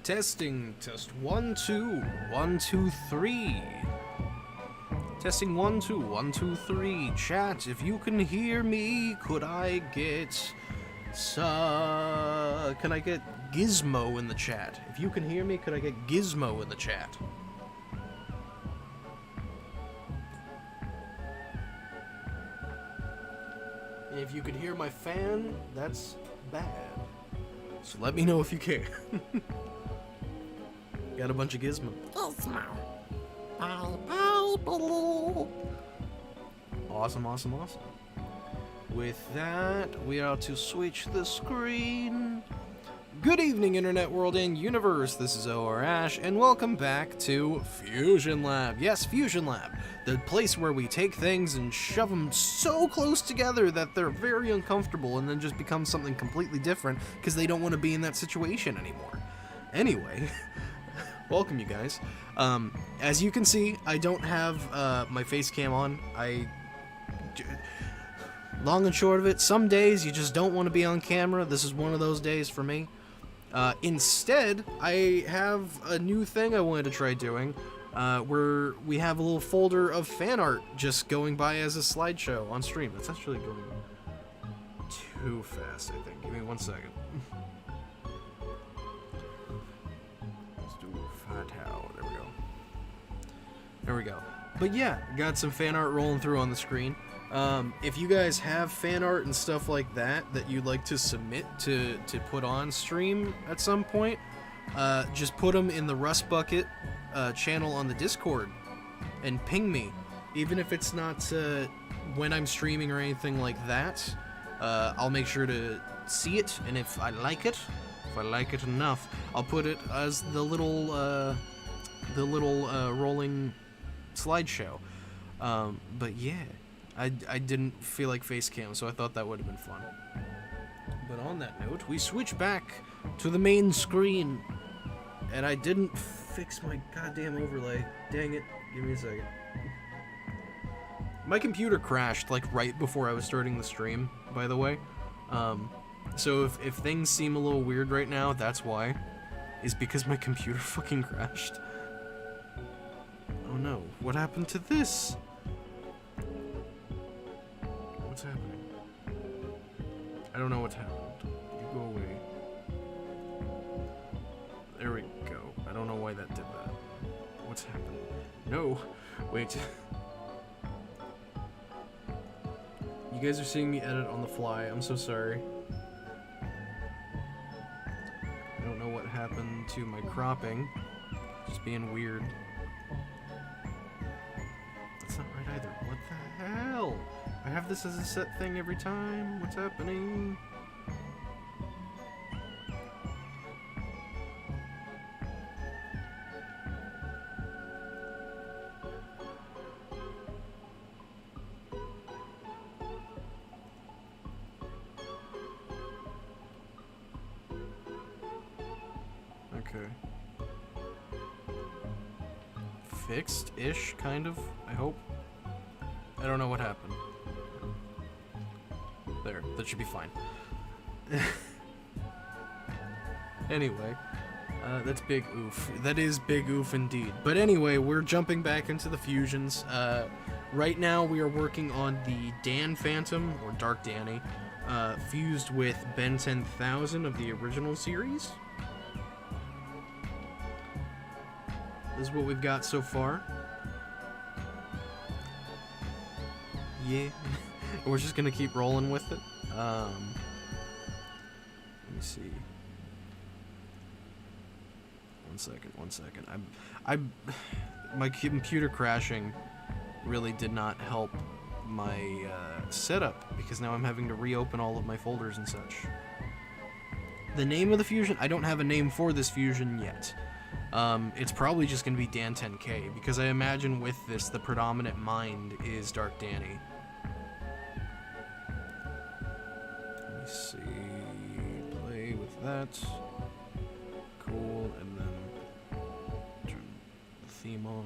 Testing, test 1, 2, 1, 2, 3. Testing 1, 2, 1, 2, 3. Chat, if you can hear me, could I get can I get Gizmo in the chat? If you can hear me, could I get Gizmo in the chat? And if you could hear my fan, that's bad. So let me know if you can. Got a bunch of Gizmo. Gizmo. Bye bye, Billy. Awesome, awesome, awesome. With that, we are to switch the screen. Good evening, Internet World and Universe. This is OR Ash, and welcome back to Fusion Lab. Yes, Fusion Lab. The place where we take things and shove them so close together that they're very uncomfortable and then just become something completely different because they don't want to be in that situation anymore. Anyway, welcome you guys. As you can see, I don't have my face cam on. Long and short of it, some days you just don't want to be on camera. This is one of those days for me. Instead, I have a new thing I wanted to try doing, where we have a little folder of fan art just going by as a slideshow on stream. That's actually going too fast, I think. Give me 1 second. Let's do Fatao. There we go. There we go. But yeah, got some fan art rolling through on the screen. If you guys have fan art and stuff like that you'd like to submit to put on stream at some point, just put them in the Rust Bucket channel on the Discord and ping me. Even if it's not when I'm streaming or anything like that, I'll make sure to see it, and if I like it enough, I'll put it as the little rolling slideshow. But yeah. I didn't feel like face cam, so I thought that would have been fun. But on that note, we switch back to the main screen. And I didn't fix my goddamn overlay. Dang it. Give me a second. My computer crashed, like, right before I was starting the stream, by the way. So if things seem a little weird right now, that's why. Is because my computer fucking crashed. Oh no. What happened to this? What's happening? I don't know what's happened. You go away. There we go. I don't know why that did that. What's happening? No! Wait. You guys are seeing me edit on the fly. I'm so sorry. I don't know what happened to my cropping. Just being weird. That's not right either. What the hell? I have this as a set thing every time. What's happening? Okay. Fixed-ish, kind of, I hope. I don't know what happened. There, that should be fine. Anyway, that's big oof. That is big oof indeed. But anyway, we're jumping back into the fusions. Right now we are working on the Dan Phantom, or Dark Danny, fused with Ben 10,000 of the original series. This is what we've got so far. Yeah. We're just gonna keep rolling with it. Let me see. One second. My computer crashing really did not help my setup, because now I'm having to reopen all of my folders and such. The name of the fusion, I don't have a name for this fusion yet. It's probably just gonna be Dan 10K, because I imagine with this the predominant mind is Dark Danny. See, play with that. Cool, and then turn the theme off.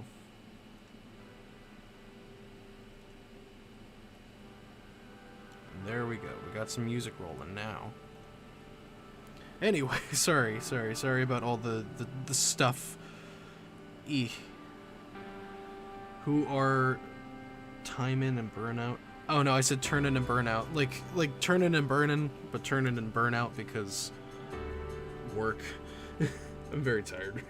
And there we go. We got some music rolling now. Anyway, sorry about all the stuff. Who are Timon and Burnout? Oh no, I said Turnin and Burnout. Like Turnin and Burnin, but Turnin and Burnout because work. I'm very tired.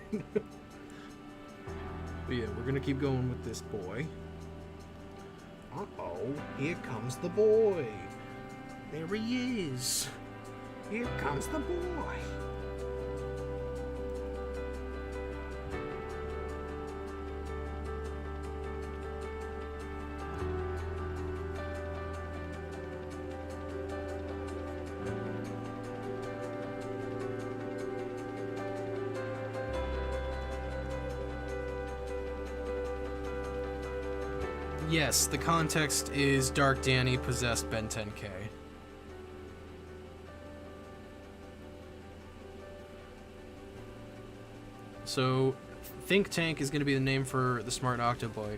But yeah, we're gonna keep going with this boy. Uh-oh, here comes the boy. There he is. Here comes the boy. Yes, the context is Dark Danny possessed Ben 10K. So, Think Tank is going to be the name for the Smart Octoboy.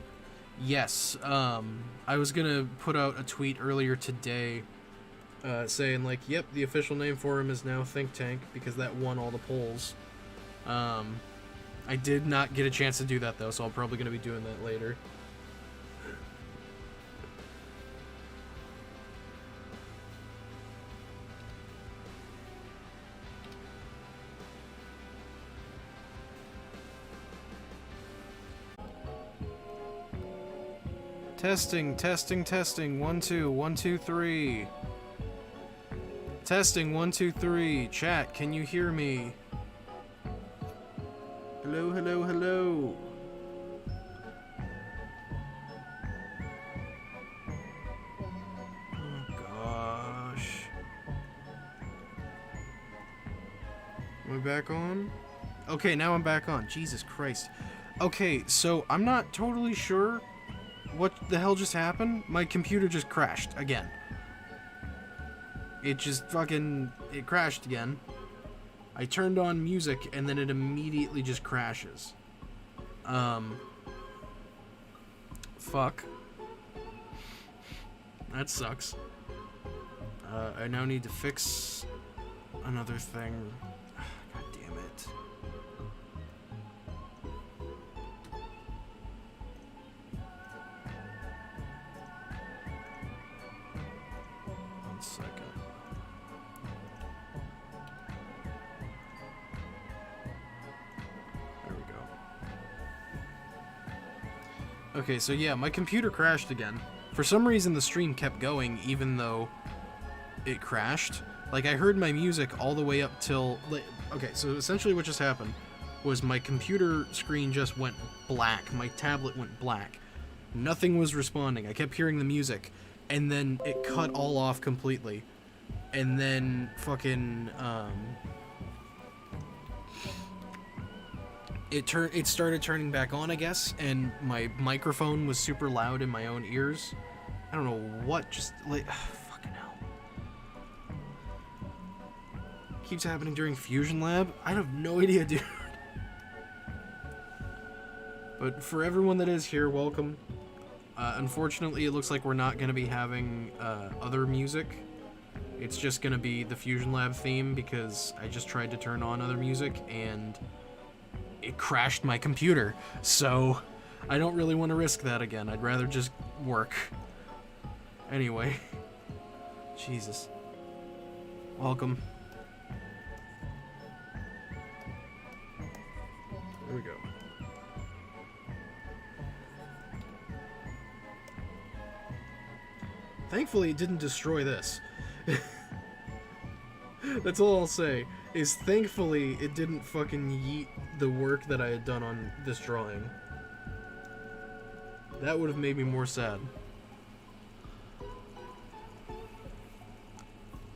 Yes, I was going to put out a tweet earlier today saying, like, yep, the official name for him is now Think Tank because that won all the polls. I did not get a chance to do that, though, so I'm probably going to be doing that later. Testing, testing, testing. 1 2 1 2 3. Testing 1 2 3. Chat, can you hear me? Hello, hello, hello. Oh gosh. Am I back on? Okay, now I'm back on. Jesus Christ. Okay, so I'm not totally sure what the hell just happened? My computer just crashed again. It just it crashed again. I turned on music and then it immediately just crashes. Fuck. That sucks. I now need to fix another thing. God damn it. Second. There we go. Okay, so yeah, my computer crashed again. For some reason, the stream kept going even though it crashed. Like, I heard my music all the way up till... Okay, so essentially what just happened was my computer screen just went black. My tablet went black. Nothing was responding. I kept hearing the music. And then it cut all off completely. And then fucking it started turning back on, I guess, and my microphone was super loud in my own ears. I don't know what just like fucking hell. Keeps happening during Fusion Lab? I have no idea, dude. But for everyone that is here, welcome. Unfortunately, it looks like we're not going to be having other music. It's just going to be the Fusion Lab theme because I just tried to turn on other music and it crashed my computer. So I don't really want to risk that again. I'd rather just work. Anyway. Jesus. Welcome. There we go. Thankfully, it didn't destroy this. That's all I'll say, is thankfully it didn't fucking yeet the work that I had done on this drawing. That would have made me more sad.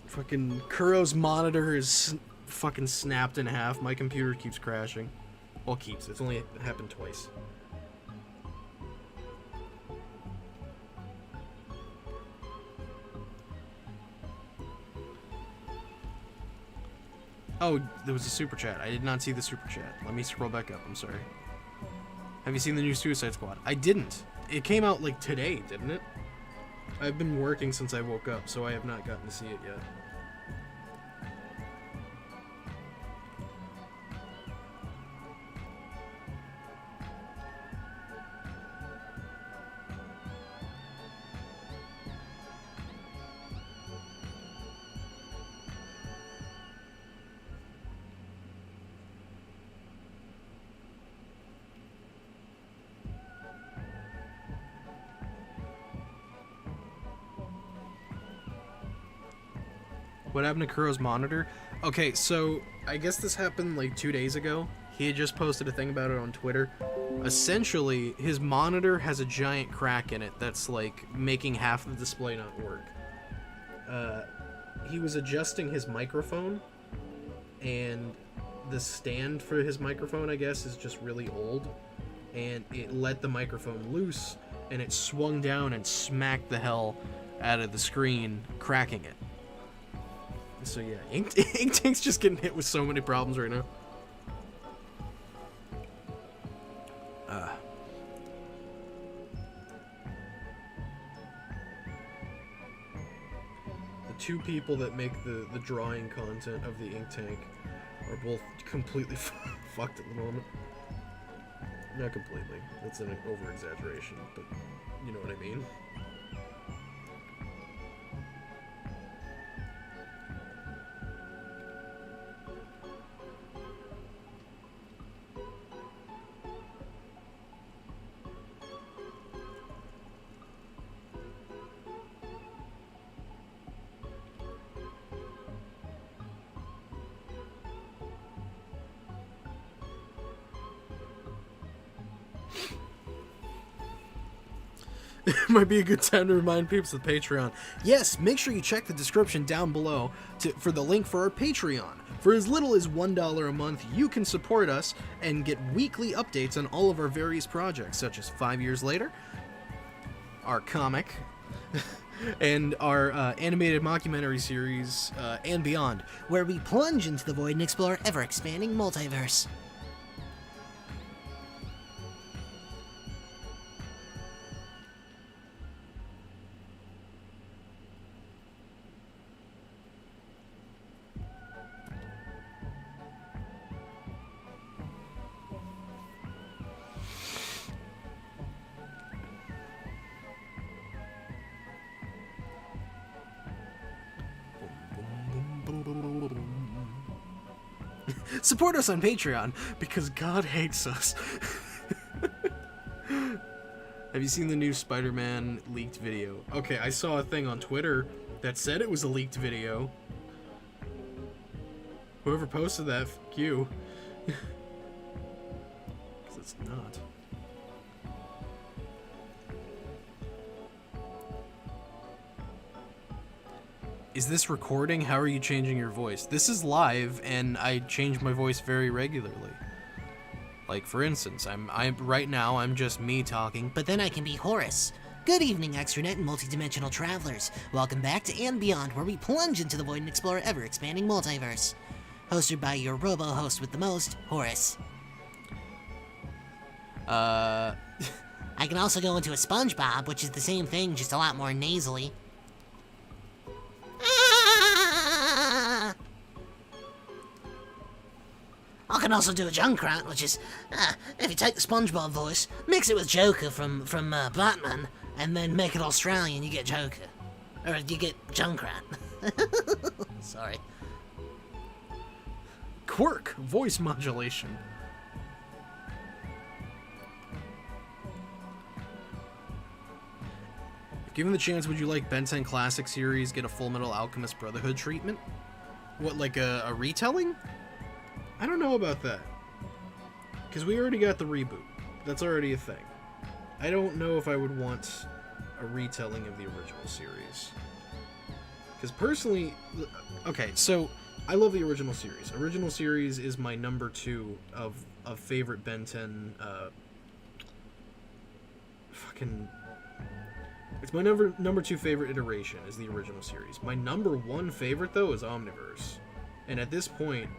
Fucking Kuro's monitor is fucking snapped in half. My computer keeps crashing. Well, keeps. It's only happened twice. Oh, there was a super chat. I did not see the super chat. Let me scroll back up. I'm sorry. Have you seen the new Suicide Squad? I didn't. It came out like today, didn't it? I've been working since I woke up, so I have not gotten to see it yet. what happened to Kuro's monitor? Okay, so I guess this happened like 2 days ago. He had just posted a thing about it on Twitter. Essentially, his monitor has a giant crack in it that's like making half the display not work. He was adjusting his microphone, and the stand for his microphone, I guess, is just really old, and it let the microphone loose, and it swung down and smacked the hell out of the screen, cracking it. So yeah, Ink Tank's just getting hit with so many problems right now. The two people that make the drawing content of the Ink Tank are both completely fucked at the moment. Not completely. That's an over-exaggeration, but you know what I mean. It might be a good time to remind peeps of Patreon. Yes, make sure you check the description down below for the link for our Patreon. For as little as $1 a month, you can support us and get weekly updates on all of our various projects, such as 5 Years Later, our comic, and our animated mockumentary series, and beyond, where we plunge into the void and explore ever-expanding multiverse. Support us on Patreon, because God hates us. Have you seen the new Spider-Man leaked video? Okay, I saw a thing on Twitter that said it was a leaked video. Whoever posted that, fuck you. Because it's not. Is this recording? How are you changing your voice? This is live, and I change my voice very regularly. Like, for instance, right now I'm just me talking. But then I can be Horace. Good evening, extranet and multidimensional travelers. Welcome back to And Beyond, where we plunge into the void and explore ever-expanding multiverse. Hosted by your robo-host with the most, Horace. I can also go into a SpongeBob, which is the same thing, just a lot more nasally. I can also do a Junkrat, which is, if you take the SpongeBob voice, mix it with Joker from Batman, and then make it Australian, you get Joker. Or you get Junkrat. Sorry. Quirk, voice modulation. If given the chance, would you like Ben 10 Classic series get a Full Metal Alchemist Brotherhood treatment? What, like a retelling? I don't know about that. Because we already got the reboot. That's already a thing. I don't know if I would want a retelling of the original series. Because personally... Okay, so I love the original series. Original series is my number 2 of favorite Ben 10... It's my number 2 favorite iteration is the original series. My number 1 favorite, though, is Omniverse. And at this point...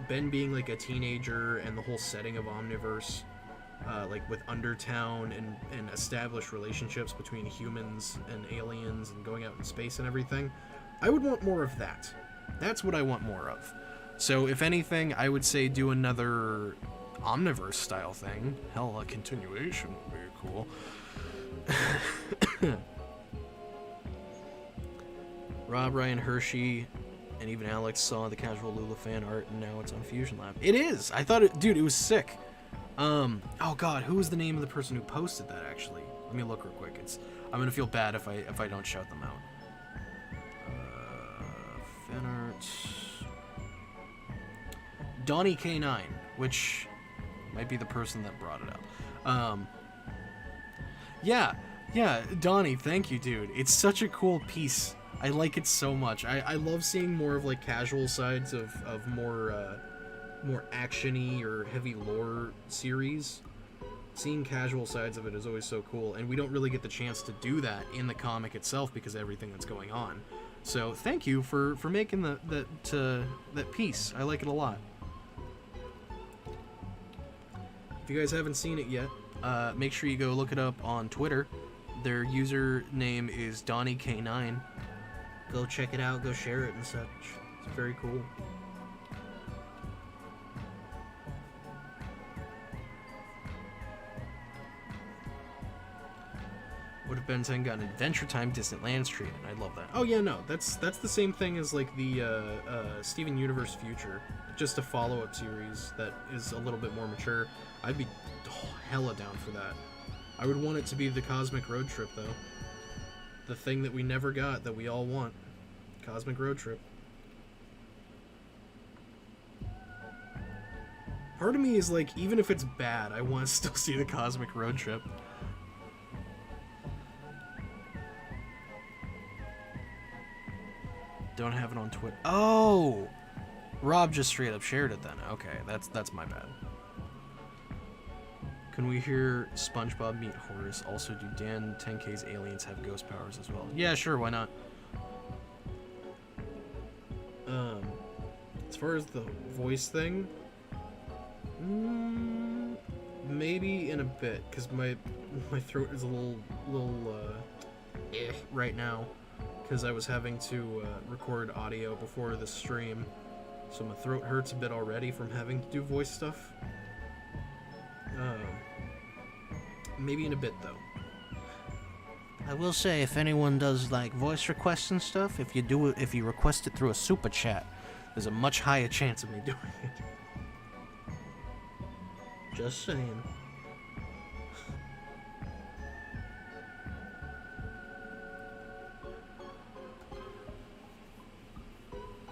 Ben being like a teenager and the whole setting of Omniverse, like with Undertown and established relationships between humans and aliens and going out in space and everything, I would want more of that. That's what I want more of. So if anything, I would say do another Omniverse style thing. Hell, a continuation would be cool. Rob, Ryan, Hershey, and even Alex saw the Casual Lula fan art, and now it's on Fusion Lab. It is! I thought it... Dude, it was sick. Oh god, who was the name of the person who posted that, actually? Let me look real quick. I'm gonna feel bad if I don't shout them out. Fan art... Donnie K9, which might be the person that brought it up. Yeah, Donnie, thank you, dude. It's such a cool piece. I like it so much. I love seeing more of like casual sides of more action-y or heavy lore series. Seeing casual sides of it is always so cool, and we don't really get the chance to do that in the comic itself because of everything that's going on. So thank you for making that piece. I like it a lot. If you guys haven't seen it yet, make sure you go look it up on Twitter. Their username is DonnieK9. Go check it out, go share it and such. It's very cool. What if Ben 10 got an Adventure Time Distant Lands treatment? I'd love that. Oh yeah, no, that's the same thing as like the Steven Universe Future. Just a follow-up series that is a little bit more mature. I'd be hella down for that. I would want it to be the Cosmic Road Trip, though. The thing that we never got that we all want. Cosmic Road Trip. Part of me is like, even if it's bad, I want to still see the Cosmic Road Trip. Don't have it on Twitter. Oh! Rob just straight up shared it then. Okay, that's my bad. Can we hear SpongeBob meet Horace? Also, do Dan 10K's aliens have ghost powers as well? Yeah, sure, why not? As far as the voice thing, maybe in a bit, because my throat is a little right now, because I was having to record audio before the stream, so my throat hurts a bit already from having to do voice stuff. Maybe in a bit, though. I will say, if anyone does like voice requests and stuff, if you request it through a super chat, there's a much higher chance of me doing it. Just saying.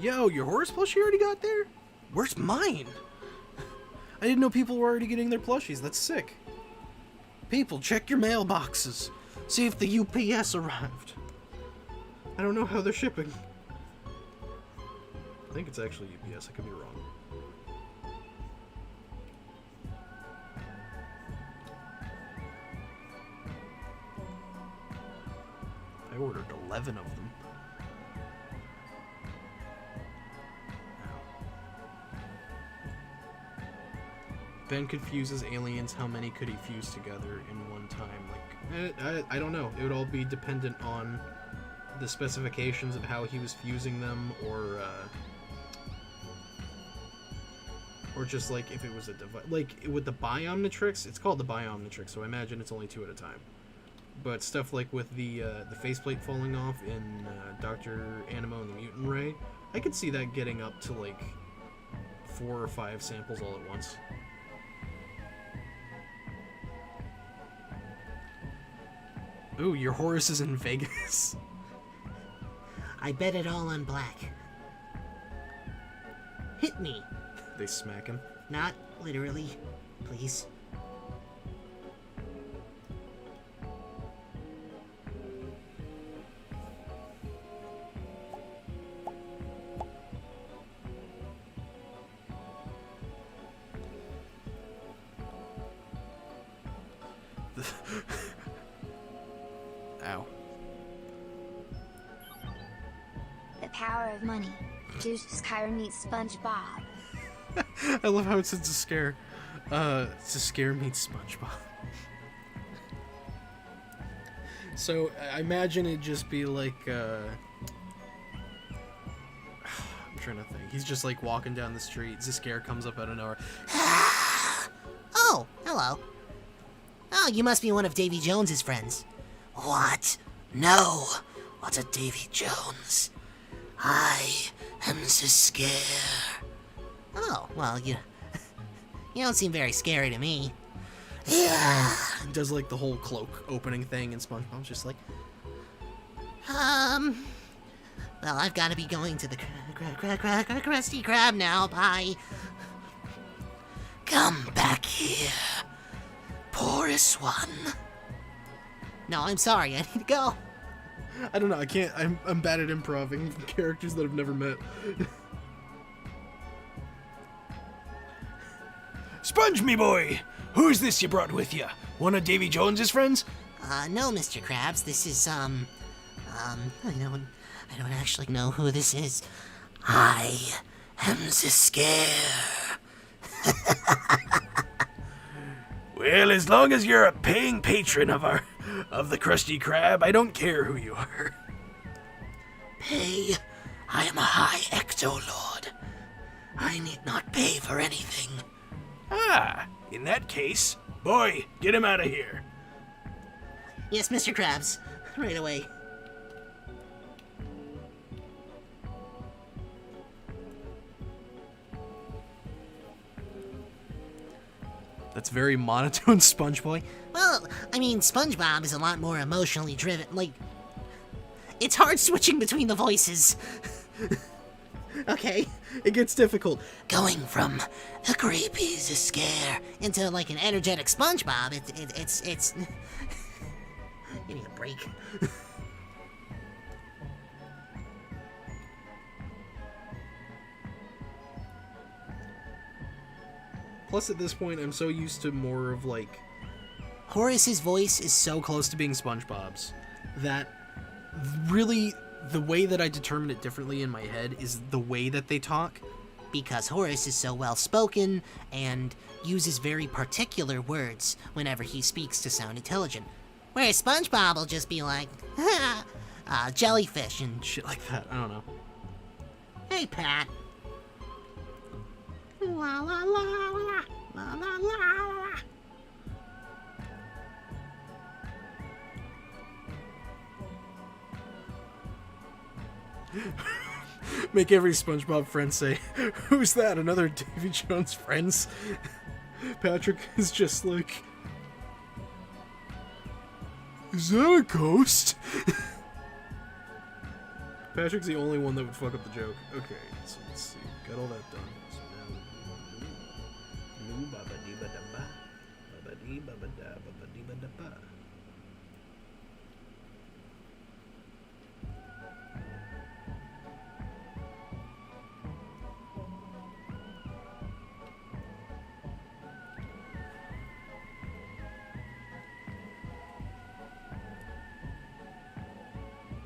Yo, your Horus plushie already got there? Where's mine? I didn't know people were already getting their plushies. That's sick. People, check your mailboxes. See if the UPS arrived. I don't know how they're shipping. I think it's actually UPS. I could be wrong. I ordered 11 of them. Ben confuses aliens. How many could he fuse together in one time? Like, I don't know. It would all be dependent on the specifications of how he was fusing them, or just like if it was a device. Like with the Biomnitrix, it's called the Biomnitrix, so I imagine it's only 2 at a time. But stuff like with the faceplate falling off in Dr. Animo and the Mutant Ray, I could see that getting up to like 4 or 5 samples all at once. Ooh, your Horus is in Vegas. I bet it all on black. Hit me. They smack him. Not literally, please. Ow. The power of money. Juice Kyra meets SpongeBob. I love how it's a scare. It's a scare meets SpongeBob. So I imagine it'd just be like I'm trying to think. He's just like walking down the street. Ziskare comes up out of nowhere. Oh, hello. Oh, you must be one of Davy Jones's friends. What? No. What's a Davy Jones? I am Ziskare. Oh, well, you don't seem very scary to me. Yeah. He does like the whole cloak opening thing, and SpongeBob's just like, Well, I've got to be going to the Krusty Krab now. Bye. Come back here, porous one. No, I'm sorry. I need to go. I don't know. I can't. I'm bad at improving characters that I've never met. Sponge, me boy! Who's this you brought with you? One of Davy Jones's friends? No, Mr. Krabs. This is, I don't actually know who this is. I am the Scare. Well, as long as you're a paying patron of the Krusty Krab, I don't care who you are. Pay? I am a high Ecto-Lord. I need not pay for anything. Ah, in that case, boy, get him out of here. Yes, Mr. Krabs. Right away. That's very monotone, Sponge Boy. Well, I mean, SpongeBob is a lot more emotionally driven. Like, it's hard switching between the voices. Okay, it gets difficult. Going from the creepy, the scare into like an energetic SpongeBob, it's. You need a break. Plus, at this point, I'm so used to more of like Horace's voice is so close to being SpongeBob's that really the way that I determine it differently in my head is the way that they talk. Because Horace is so well spoken and uses very particular words whenever he speaks to sound intelligent. Whereas SpongeBob will just be like, jellyfish and Shit like that. I don't know. hey, Pat. La la la la la la la. Make every SpongeBob friend say, "Who's that? Another Davy Jones friends?" Patrick is just like, "Is that a ghost?" Patrick's the only one that would fuck up the joke. Okay, so let's see. Got all that done. So now, ba-ba-dee-ba-da-ba, ba-ba-dee-ba-ba-da, ba-ba-dee-ba-da-ba.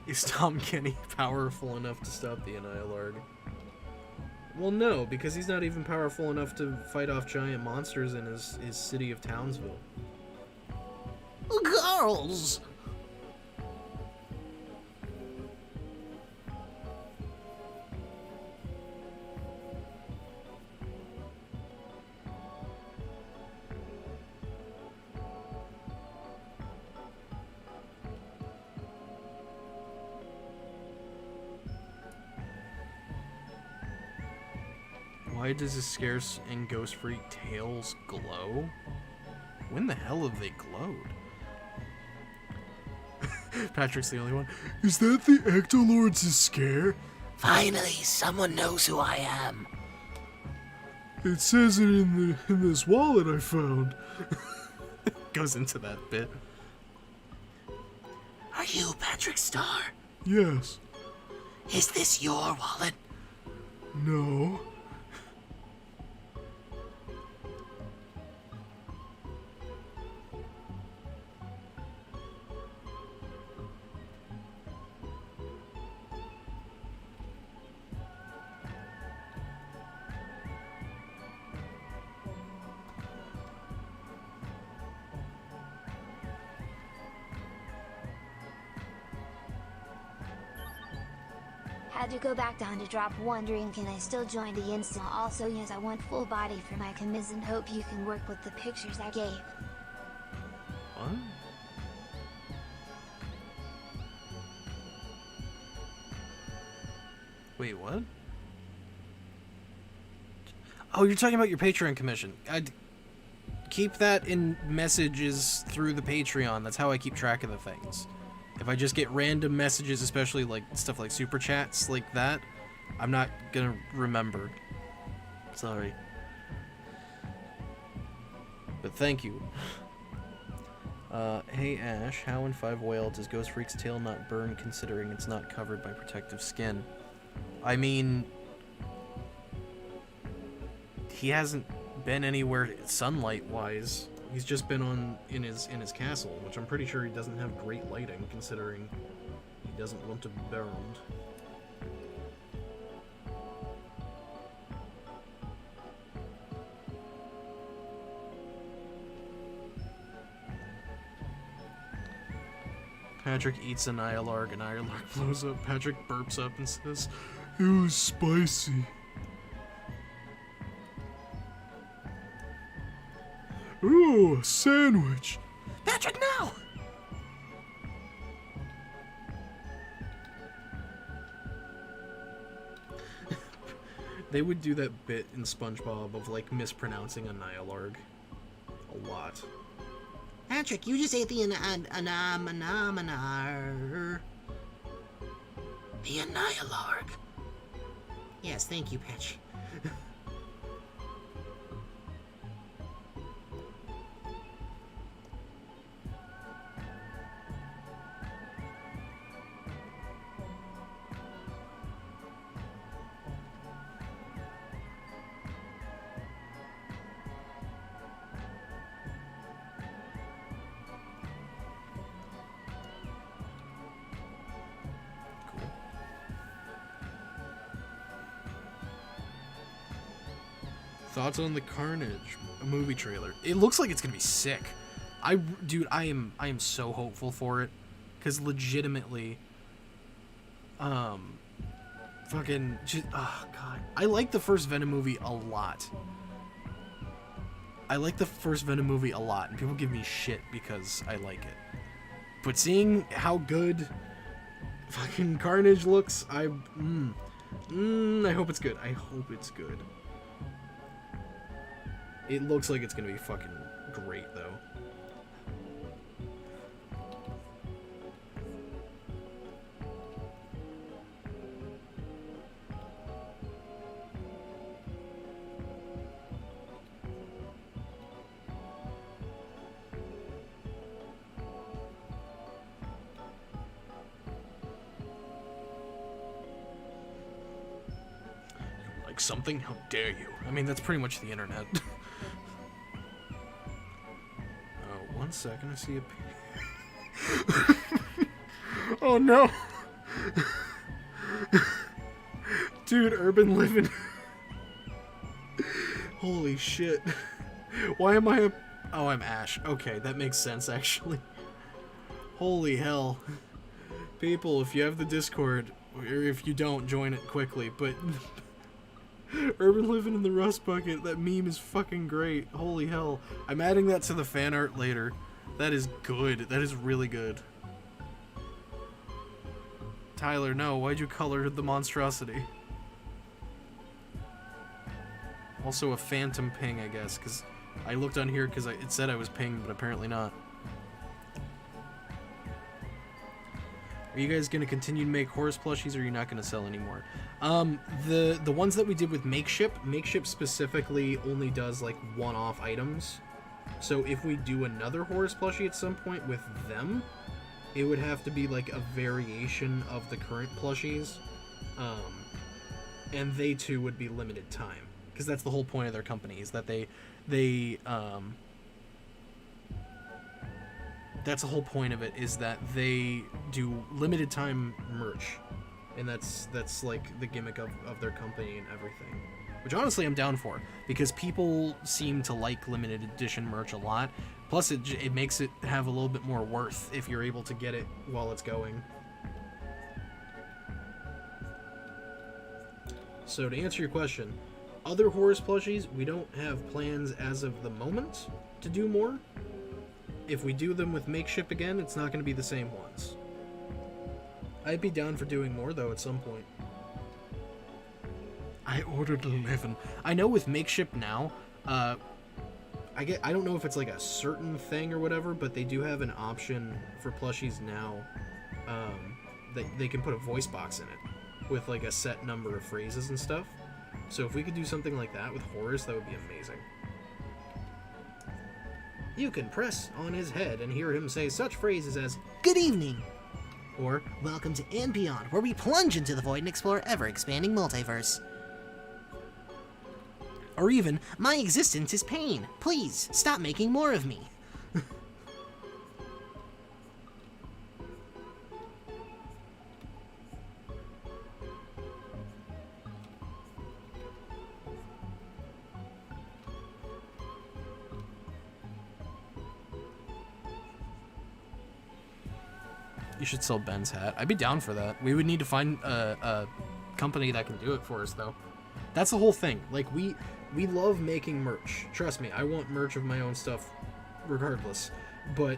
Is Tom Kenny powerful enough to stop the Annihilard? Well, no, because he's not even powerful enough to fight off giant monsters in his city of Townsville. Girls! Why does his Scarce and Ghostfreak tails glow? When the hell have they glowed? Patrick's the only one. Is that the Ectolord's scare? Finally, someone knows who I am. It says it in this wallet I found. Goes into that bit. Are you Patrick Star? Yes. Is this your wallet? No. Had to go back down to drop wondering can I still join the install. Also yes, I want full body for my commis and hope you can work with the pictures I gave. What? Wait, what? Oh, you're talking about your Patreon commission. I'd keep that in messages through the Patreon. That's how I keep track of the things. If I just get random messages, especially like stuff like super chats like that, I'm not gonna remember. Sorry. But thank you. Hey Ash, how in 5 Whale does Ghostfreak's tail not burn considering it's not covered by protective skin? I mean, he hasn't been anywhere sunlight-wise. He's just been in his castle, which I'm pretty sure he doesn't have great lighting considering he doesn't want to be burned. Patrick eats an Ilarg, and Ilarg blows up. Patrick burps up and says, "It was spicy." Ooh, a sandwich. Patrick, no! They would do that bit in SpongeBob of like mispronouncing a Nihilarg a lot. Patrick, you just ate the Annihilar. The Annihilarg. Yes, thank you, Patch. Thoughts on the Carnage movie trailer? It looks like it's gonna be sick. Dude, I am so hopeful for it, cause legitimately, fucking just, oh god, I like the first Venom movie a lot. And people give me shit because I like it. But seeing how good fucking Carnage looks, I hope it's good. I hope it's good. It looks like it's gonna be fucking great, though. You like something? How dare you? I mean, that's pretty much the internet. 1 second, I see a oh no! Dude, urban living. Holy shit. Why am I oh, I'm Ash. Okay, that makes sense, actually. Holy hell. People, if you have the Discord, or if you don't, join it quickly, but urban living in the rust bucket, that meme is fucking great. Holy hell. I'm adding that to the fan art later. That is good. That is really good. Tyler, no, why'd you color the monstrosity? Also a phantom ping, I guess, because I looked on here because it said I was pinged, but apparently not. Are you guys going to continue to make horse plushies, or are you not going to sell anymore? The ones that we did with Makeship specifically only does like one-off items. So if we do another horse plushie at some point with them, it would have to be like a variation of the current plushies. And they too would be limited time, because that's the whole point of their company, is that that's the whole point of it, is that they do limited time merch, and that's like the gimmick of their company and everything, which honestly I'm down for, because people seem to like limited edition merch a lot. Plus it makes it have a little bit more worth if you're able to get it while it's going. So to answer your question, other Horus plushies, we don't have plans as of the moment to do more. If we do them with Makeship again, it's not going to be the same ones. I'd be down for doing more, though, at some point. I ordered 11. I know with Makeship now, I don't know if it's like a certain thing or whatever, but they do have an option for plushies now they can put a voice box in it with like a set number of phrases and stuff. So if we could do something like that with Horace, that would be amazing. You can press on his head and hear him say such phrases as, Good evening! or, Welcome to And Beyond, where we plunge into the void and explore ever-expanding multiverse. Or even, my existence is pain. Please, stop making more of me. you should sell Ben's hat. I'd be down for that. We would need to find a company that can do it for us, though. That's the whole thing. Like, we love making merch. Trust me, I want merch of my own stuff regardless. But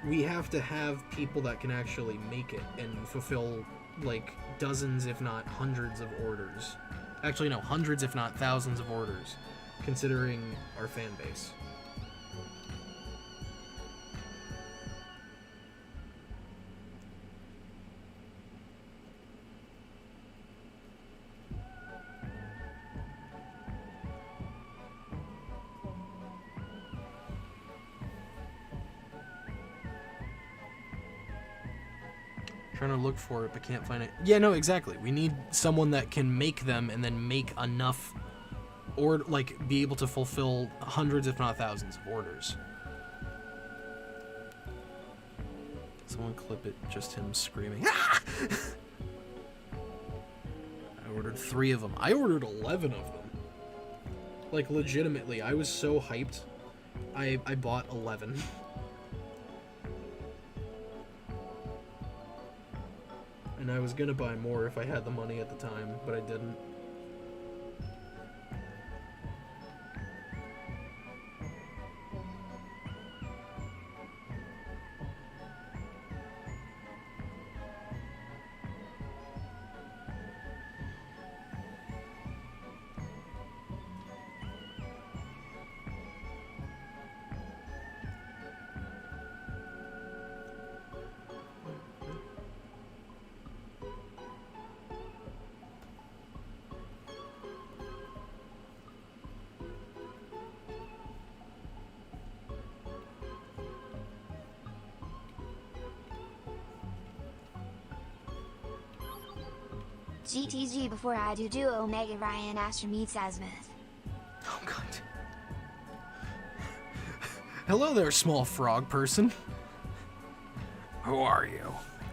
we have to have people that can actually make it and fulfill, like, dozens, if not hundreds of orders. Actually, no, hundreds, if not thousands of orders, considering our fan base. Trying to look for it, but can't find it. Yeah, no, exactly. We need someone that can make them and then make enough, or like be able to fulfill hundreds, if not thousands, of orders. Someone clip it, just him screaming. Ah! I ordered 3 of them. I ordered 11 of them. Like, legitimately, I was so hyped. I bought 11. And I was gonna buy more if I had the money at the time, but I didn't. GTG before I do Omega Ryan Asher meets Azimuth. Oh god. Hello there, small frog person. Who are you?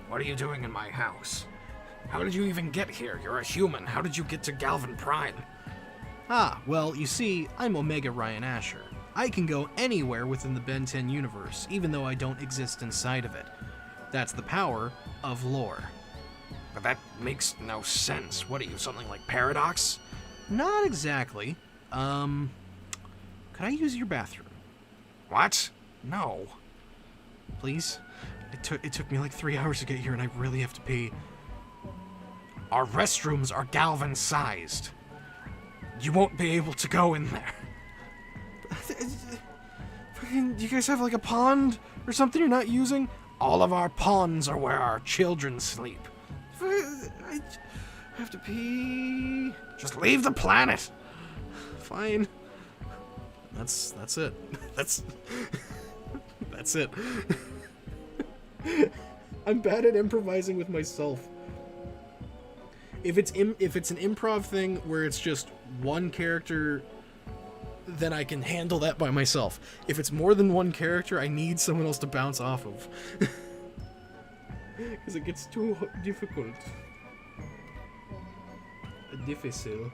What are you doing in my house? How did you even get here? You're a human. How did you get to Galvin Prime? Ah, well, you see, I'm Omega Ryan Asher. I can go anywhere within the Ben 10 universe, even though I don't exist inside of it. That's the power of lore. But that makes no sense. What are you, something like Paradox? Not exactly. Could I use your bathroom? What? No. Please? It took me like 3 hours to get here and I really have to pee. Our restrooms are Galvin-sized. You won't be able to go in there. Do you guys have like a pond or something you're not using? All of our ponds are where our children sleep. I have to pee. Just leave the planet. Fine. That's it. That's it. I'm bad at improvising with myself. If it's an improv thing where it's just one character, then I can handle that by myself. If it's more than one character, I need someone else to bounce off of. Because it gets too difficult. Difficile.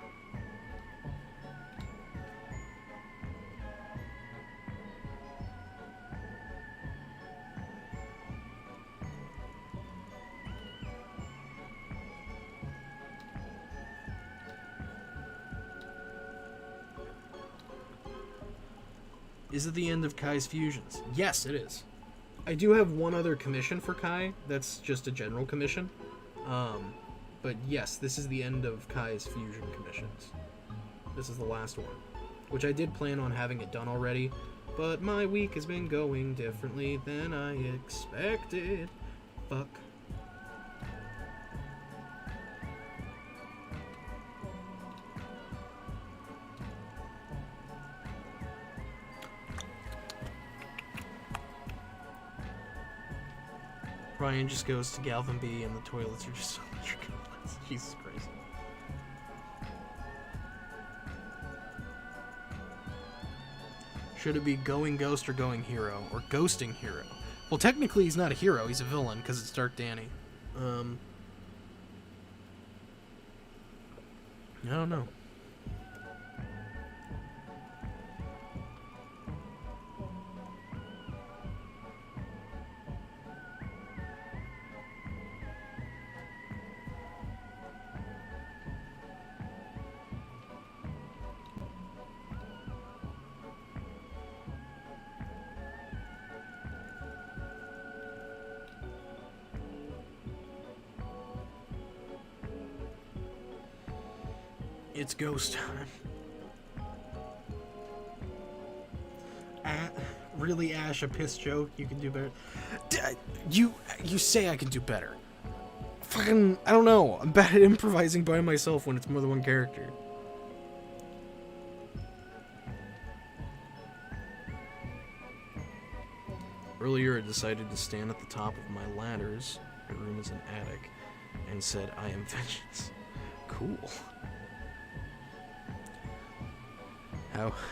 Is it the end of Kai's fusions? Yes, it is. I do have one other commission for Kai. That's just a general commission. But yes, this is the end of Kai's fusion commissions. This is the last one. Which I did plan on having it done already, but my week has been going differently than I expected. Fuck. Brian just goes to Galvin B and the toilets are just electric outlets. Jesus Christ. Should it be going ghost or going hero? Or ghosting hero? Well, technically he's not a hero, he's a villain because it's Dark Danny. I don't know. It's ghost time. Really, Ash, a piss joke? You can do better. You say I can do better. Fucking, I don't know. I'm bad at improvising by myself when it's more than one character. Earlier, I decided to stand at the top of my ladders. My room is an attic, and said, "I am vengeance." Cool.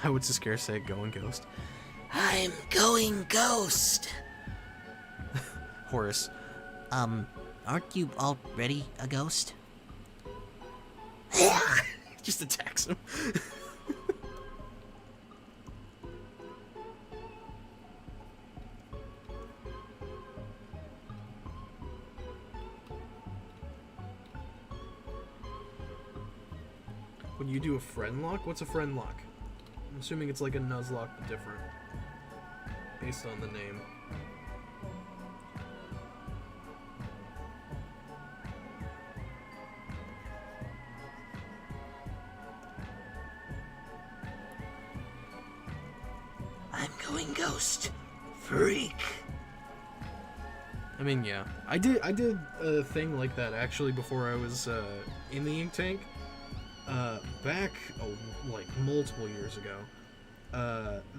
How would Saskia say going ghost? I'm going ghost. Horace. Aren't you already a ghost? Just attacks him. When you do a friend lock? What's a friend lock? I'm assuming it's like a Nuzlocke, but different. Based on the name. I'm going ghost. Freak. I mean, yeah. I did a thing like that, actually, before I was in the ink tank. Back, like, multiple years ago,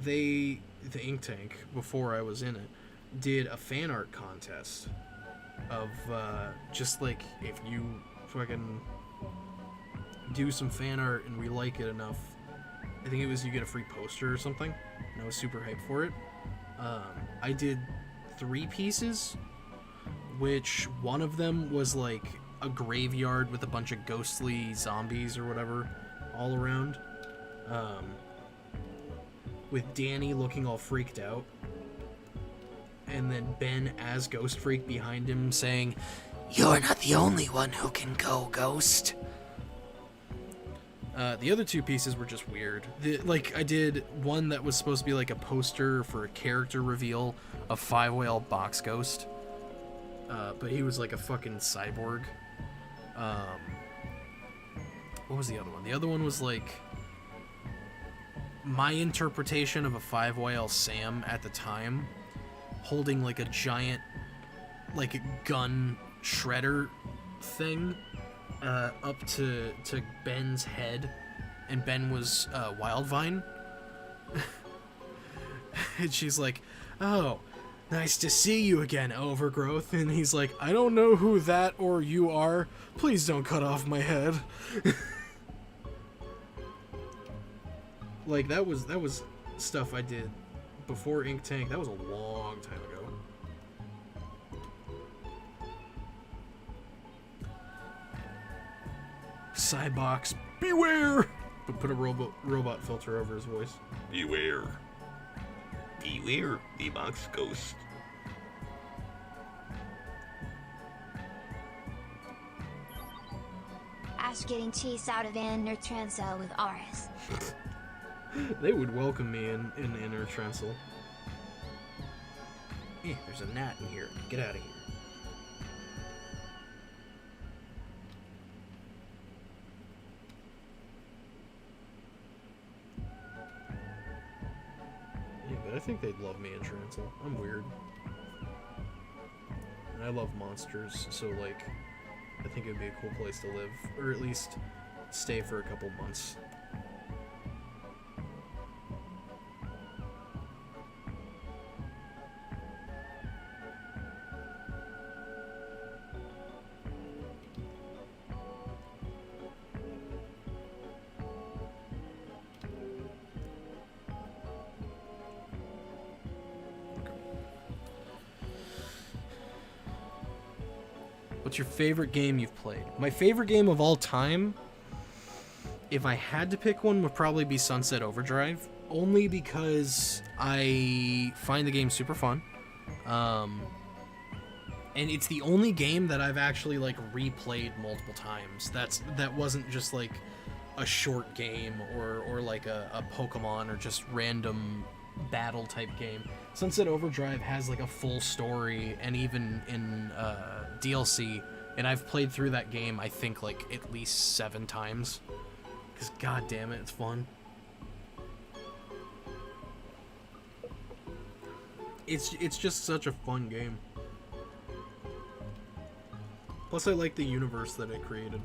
the ink tank, before I was in it, did a fan art contest of, just, like, if you fucking do some fan art and we like it enough, I think it was you get a free poster or something, and I was super hyped for it. I did 3 pieces, which one of them was, like, a graveyard with a bunch of ghostly zombies or whatever all around, with Danny looking all freaked out, and then Ben as Ghostfreak behind him saying, You're not the only one who can go ghost. The other 2 pieces were just weird. I did one that was supposed to be like a poster for a character reveal of 5-Whale Box Ghost, but he was like a fucking cyborg. What was the other one? The other one was like my interpretation of a 5-Whale Sam at the time, holding like a giant, like a gun shredder thing up to Ben's head, and Ben was Wildvine. And she's like, "Oh, nice to see you again, Overgrowth." And he's like, "I don't know who that or you are. Please don't cut off my head." Like, that was stuff I did before Ink Tank. That was a long time ago. Cybox, beware! But put a robot filter over his voice. Beware. Beware the box ghost. Ash getting cheese out of Inner Transo with Aris. They would welcome me in Inner Trensel. There's a gnat in here. Get out of here. Yeah, but I think they'd love me in Trensel. I'm weird. And I love monsters, so, like, I think it would be a cool place to live. Or at least stay for a couple months. What's your favorite game you've played? My favorite game of all time, if I had to pick one, would probably be Sunset Overdrive. Only because I find the game super fun. And it's the only game that I've actually, like, replayed multiple times. That wasn't just, like, a short game or like a Pokemon or just random battle type game. Sunset Overdrive has like a full story and even in DLC, and I've played through that game I think like at least 7 times, because god damn it, it's fun. It's just such a fun game. Plus I like the universe that it created.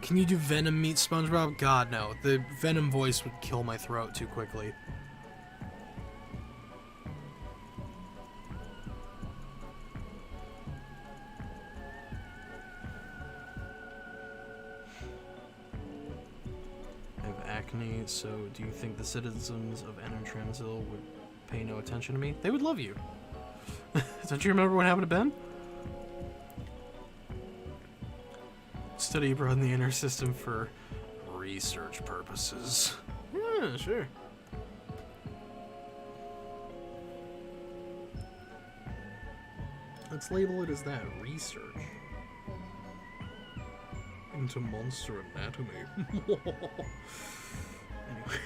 Can you do Venom meet SpongeBob? God, no. The Venom voice would kill my throat too quickly. I have acne, so do you think the citizens of Transil would pay no attention to me? They would love you. Don't you remember what happened to Ben? Study abroad in the inner system for research purposes. Yeah, sure. Let's label it as that, research. Into monster anatomy. Anyway.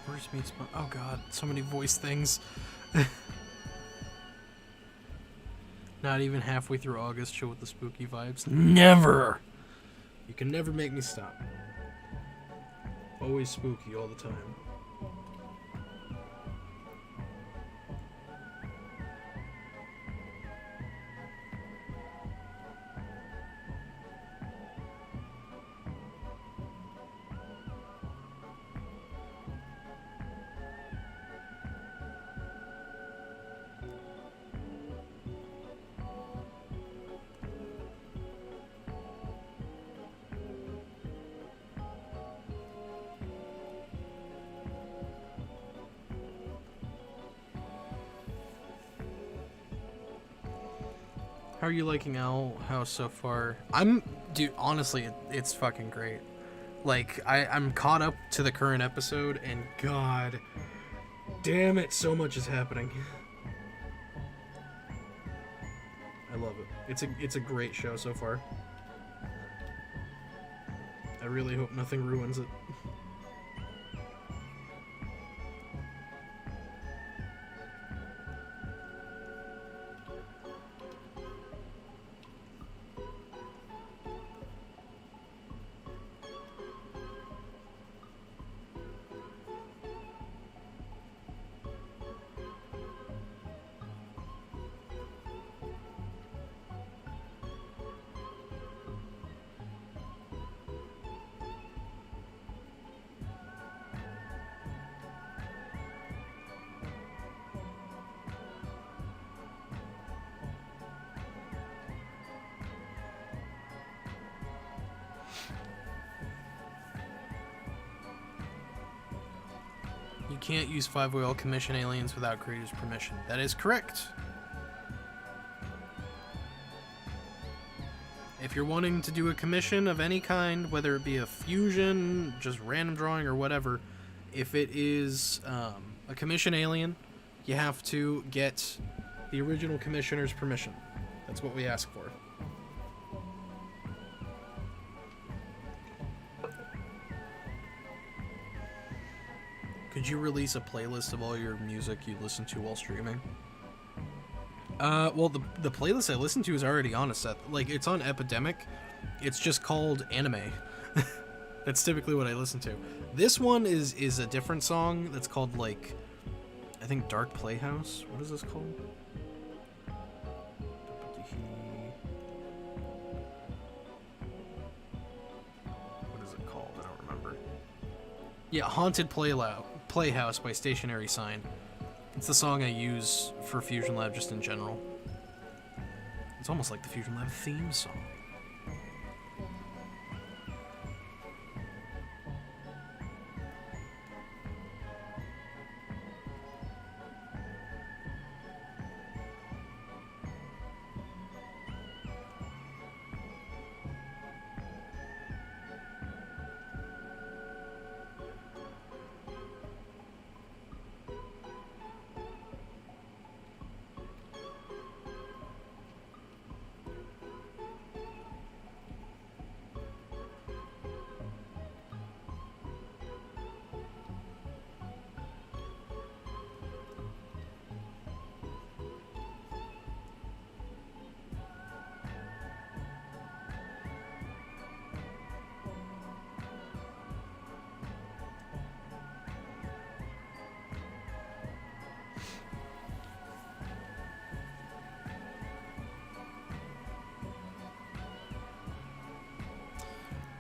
First meets oh god, so many voice things. Not even halfway through August, chill with the spooky vibes. Never! You can never make me stop. Always spooky all the time. How are you liking Owl House so far? Dude, honestly, it's fucking great. Like, I'm caught up to the current episode, and god damn it, so much is happening. I love it. It's a great show so far. I really hope nothing ruins it. can't use 5OL commission aliens without creator's permission. That is correct. If you're wanting to do a commission of any kind, whether it be a fusion, just random drawing, or whatever, if it is a commission alien, you have to get the original commissioner's permission. That's what we ask for. Could you release a playlist of all your music you listen to while streaming? Well, the playlist I listen to is already on a set. Like, it's on Epidemic. It's just called Anime. That's typically what I listen to. This one is a different song that's called, like, I think Dark Playhouse. What is this called? What is it called? I don't remember. Yeah, Haunted Playhouse by Stationary Sign. It's the song I use for Fusion Lab just in general. It's almost like the Fusion Lab theme song.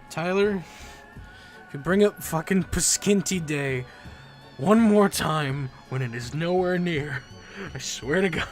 Tyler, if you bring up fucking Paskinti Day one more time when it is nowhere near, I swear to God.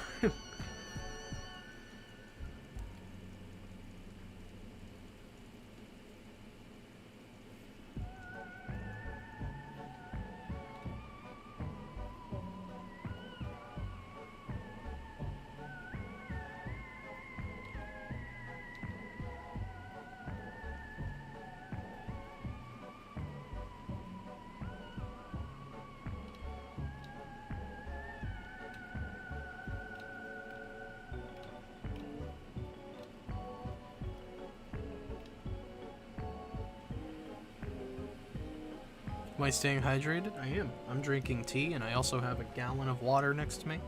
Am I staying hydrated? I am. I'm drinking tea, and I also have a gallon of water next to me.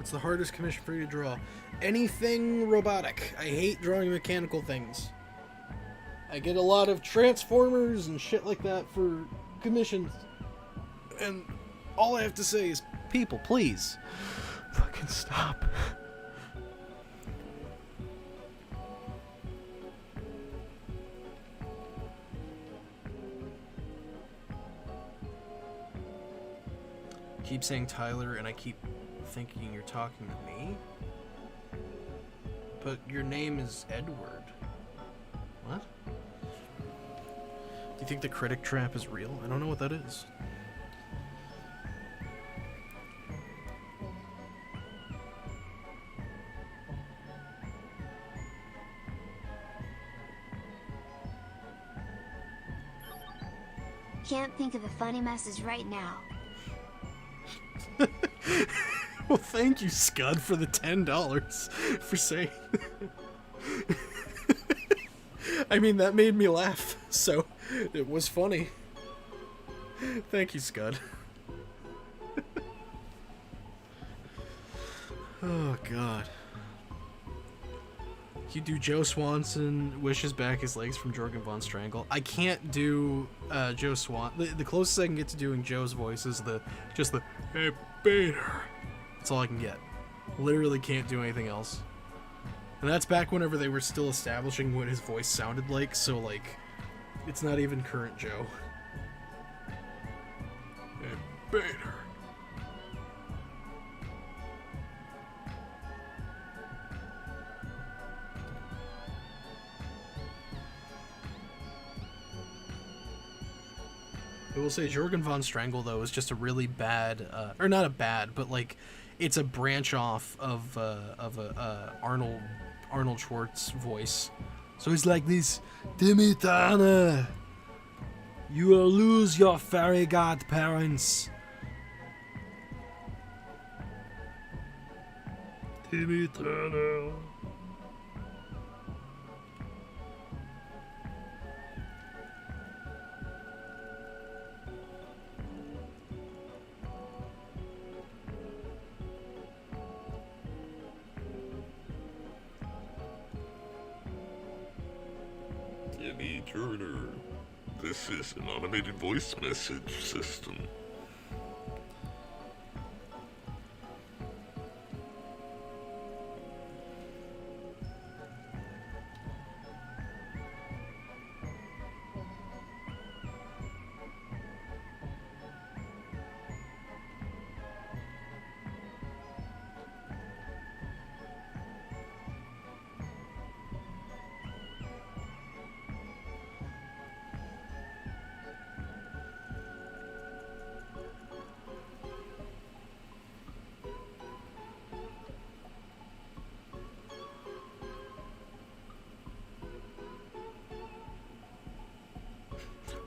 What's the hardest commission for you to draw? Anything robotic. I hate drawing mechanical things. I get a lot of Transformers and shit like that for commissions. And all I have to say is, people, please, fucking stop. Keep saying Tyler, and I keep thinking you're talking to me? But your name is Edward. What? Do you think the critic trap is real? I don't know what that is. Can't think of a funny message right now. Well, thank you, Scud, for the $10 for saying. I mean, that made me laugh, so it was funny. Thank you, Scud. Oh, God. You do Joe Swanson wishes back his legs from Jorgen Von Strangle. I can't do Joe Swan. The closest I can get to doing Joe's voice is just the "Hey, Peter." That's all I can get. Literally can't do anything else. And that's back whenever they were still establishing what his voice sounded like, so like, it's not even current Joe. Hey, Peter. I will say Jorgen Von Strangle, though, is just a really bad, or not a bad, but like, it's a branch off of Arnold Schwartz voice. So he's like this, Timmy Turner, you will lose your fairy godparents. Timmy Turner. Timmy Turner. This is an automated voice message system.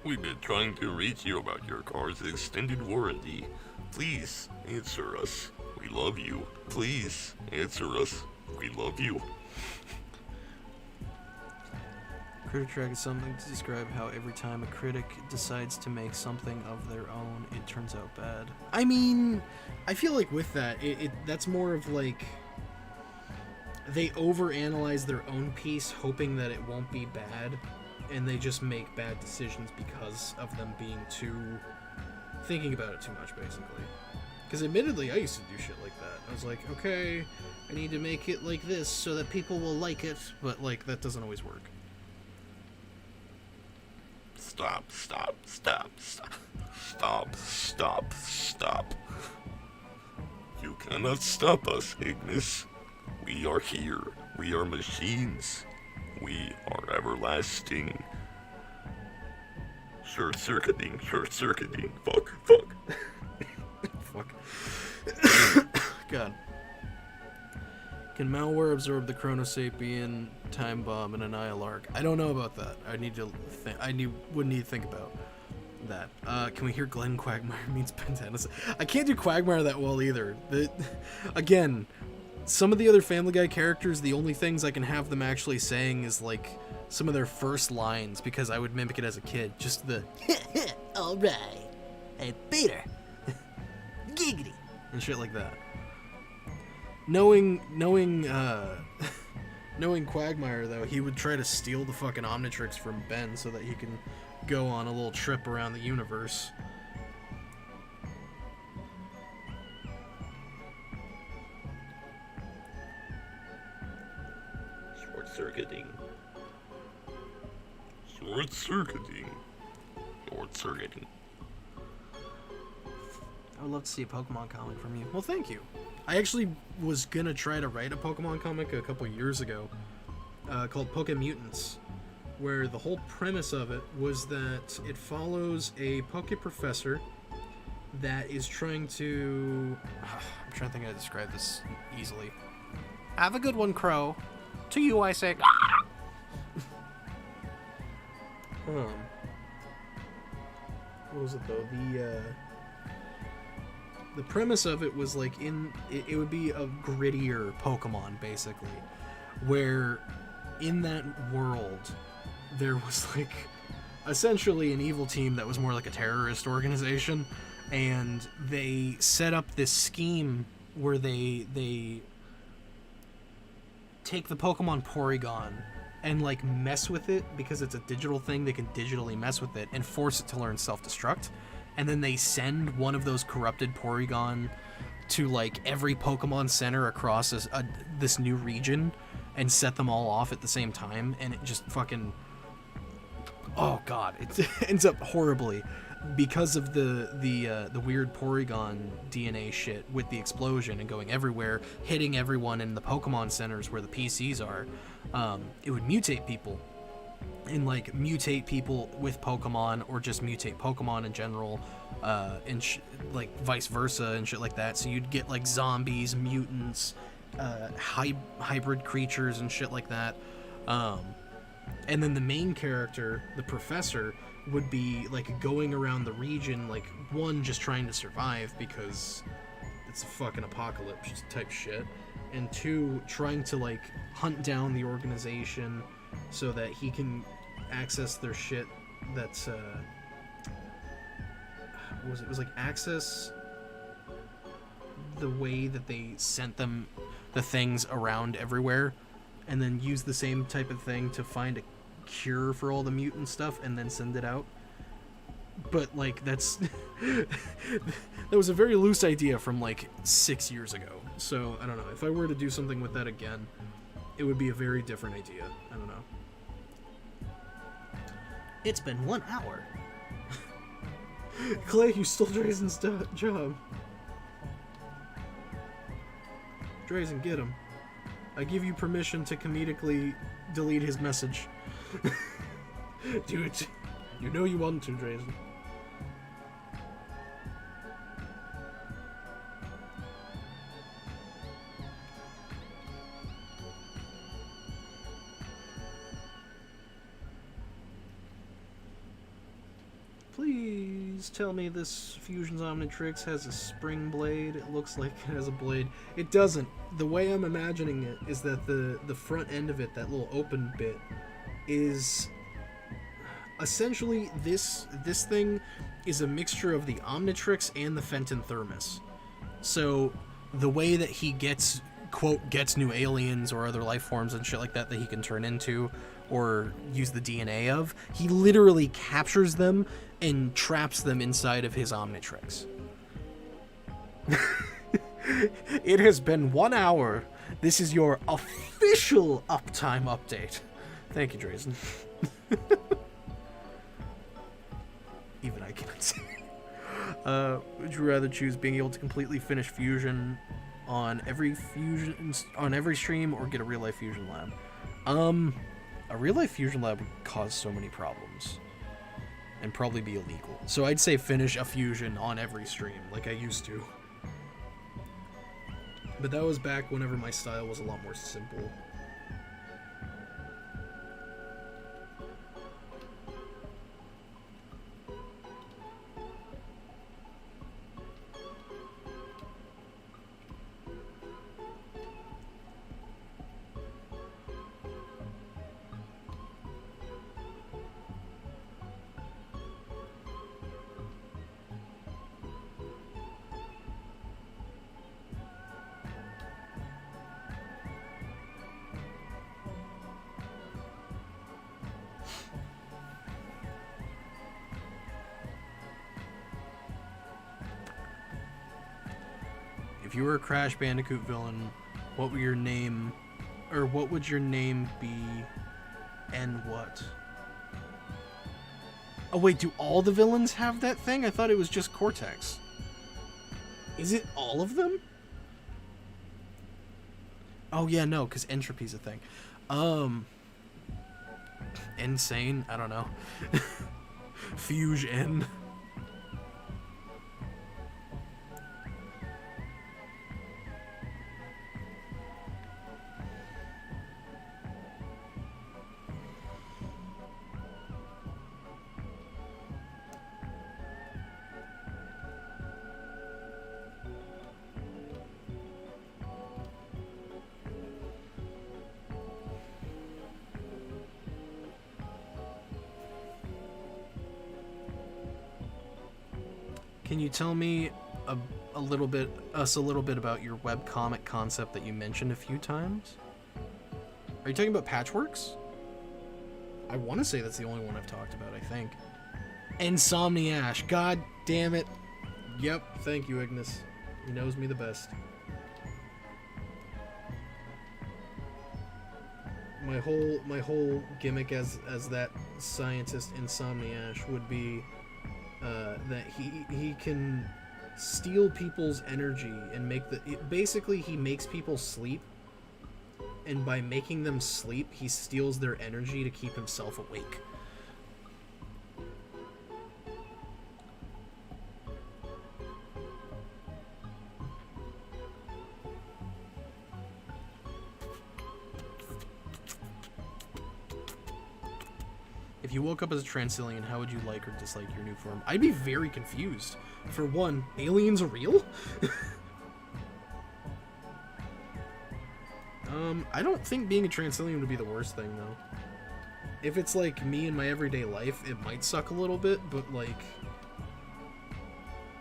We've been trying to reach you about your car's extended warranty. Please answer us. We love you. Please answer us. We love you. Critic track is something to describe how every time a critic decides to make something of their own, it turns out bad. I mean, I feel like with that, that's more of like they overanalyze their own piece, hoping that it won't be bad, and they just make bad decisions because of them being thinking about it too much, basically. Because admittedly, I used to do shit like that. I was like, okay, I need to make it like this so that people will like it, but like that doesn't always work. Stop, stop, stop, stop. Stop, stop, stop. You cannot stop us, Ignis. We are here. We are machines. We are everlasting. Short-circuiting, short-circuiting. Fuck, fuck. Fuck. God. Can malware absorb the Chronosapien time bomb and annihilate Arc? I don't know about that. I need to would need to think about that. Can we hear Glenn Quagmire means Pentanus? I can't do Quagmire that well either. Again, some of the other Family Guy characters, the only things I can have them actually saying is like some of their first lines, because I would mimic it as a kid. Just the Alright. Hey, Peter. Giggity. and shit like that. Knowing Quagmire, though, he would try to steal the fucking Omnitrix from Ben so that he can go on a little trip around the universe. Short-circuiting. Short-circuiting. Short-circuiting. would love to see a Pokemon comic from you. Well, thank you. I actually was gonna try to write a Pokemon comic a couple years ago called Pokemutants, where the whole premise of it was that it follows a Poke Professor that is trying to... I'm trying to think how to describe this easily. Have a good one, Crow. To you, I say... What was it, though? The premise of it was, like, it would be a grittier Pokemon, basically, where in that world there was, like, essentially an evil team that was more like a terrorist organization, and they set up this scheme where they take the Pokemon Porygon and, like, mess with it, because it's a digital thing. They can digitally mess with it and force it to learn self-destruct, and then they send one of those corrupted Porygon to, like, every Pokemon Center across this new region and set them all off at the same time, and it just fucking... Oh god, it ends up horribly because of the weird Porygon DNA shit with the explosion and going everywhere, hitting everyone in the Pokemon centers where the PCs are. It would mutate people, and, like, mutate people with Pokemon, or just mutate Pokemon in general, and like vice versa and shit like that. So you'd get, like, zombies, mutants, hybrid creatures and shit like that. And then the main character, the professor, would be, like, going around the region, like, one, just trying to survive because it's a fucking apocalypse type shit, and two, trying to, like, hunt down the organization so that he can access their shit that's, what was it? It was, like, access the way that they sent them the things around everywhere, and then use the same type of thing to find a cure for all the mutant stuff and then send it out. But, like, that's... that was a very loose idea from, like, 6 years ago. So, I don't know. If I were to do something with that again, it would be a very different idea. I don't know. It's been 1 hour. Clay, you stole Drazen's job. Drazen, get him. I give you permission to comedically delete his message. Do it. You know you want to, Drazen. Please tell me this Fusion's Omnitrix has a spring blade. It looks like it has a blade. It doesn't. The way I'm imagining it is that the front end of it, that little open bit, is essentially this thing is a mixture of the Omnitrix and the Fenton Thermos. So the way that he gets, quote, gets new aliens or other life forms and shit like that he can turn into or use the DNA of, he literally captures them and traps them inside of his Omnitrix. It has been 1 hour. This is your official uptime update. Thank you, Drazen. Even I cannot say. Would you rather choose being able to completely finish Fusion on every stream, or get a real life Fusion lab? A real life Fusion lab would cause so many problems and probably be illegal. So I'd say finish a Fusion on every stream, like I used to. But that was back whenever my style was a lot more simple. If you were a Crash Bandicoot villain, what would your name be, and what? Oh wait, do all the villains have that thing? I thought it was just Cortex. Is it all of them? Oh yeah, no, because entropy's a thing. Insane? I don't know. Fusion. Can you tell me a little bit about your webcomic concept that you mentioned a few times? Are you talking about Patchworks? I want to say that's the only one I've talked about, I think. Insomniash. God damn it. Yep, thank you, Ignis. He knows me the best. My whole gimmick as that scientist Insomniash would be that he can steal people's energy and make basically he makes people sleep, and by making them sleep he steals their energy to keep himself awake. If you woke up as a Transyllian, how would you like or dislike your new form? I'd be very confused. For one, aliens are real? I don't think being a Transyllian would be the worst thing, though. If it's like me in my everyday life, it might suck a little bit, but like,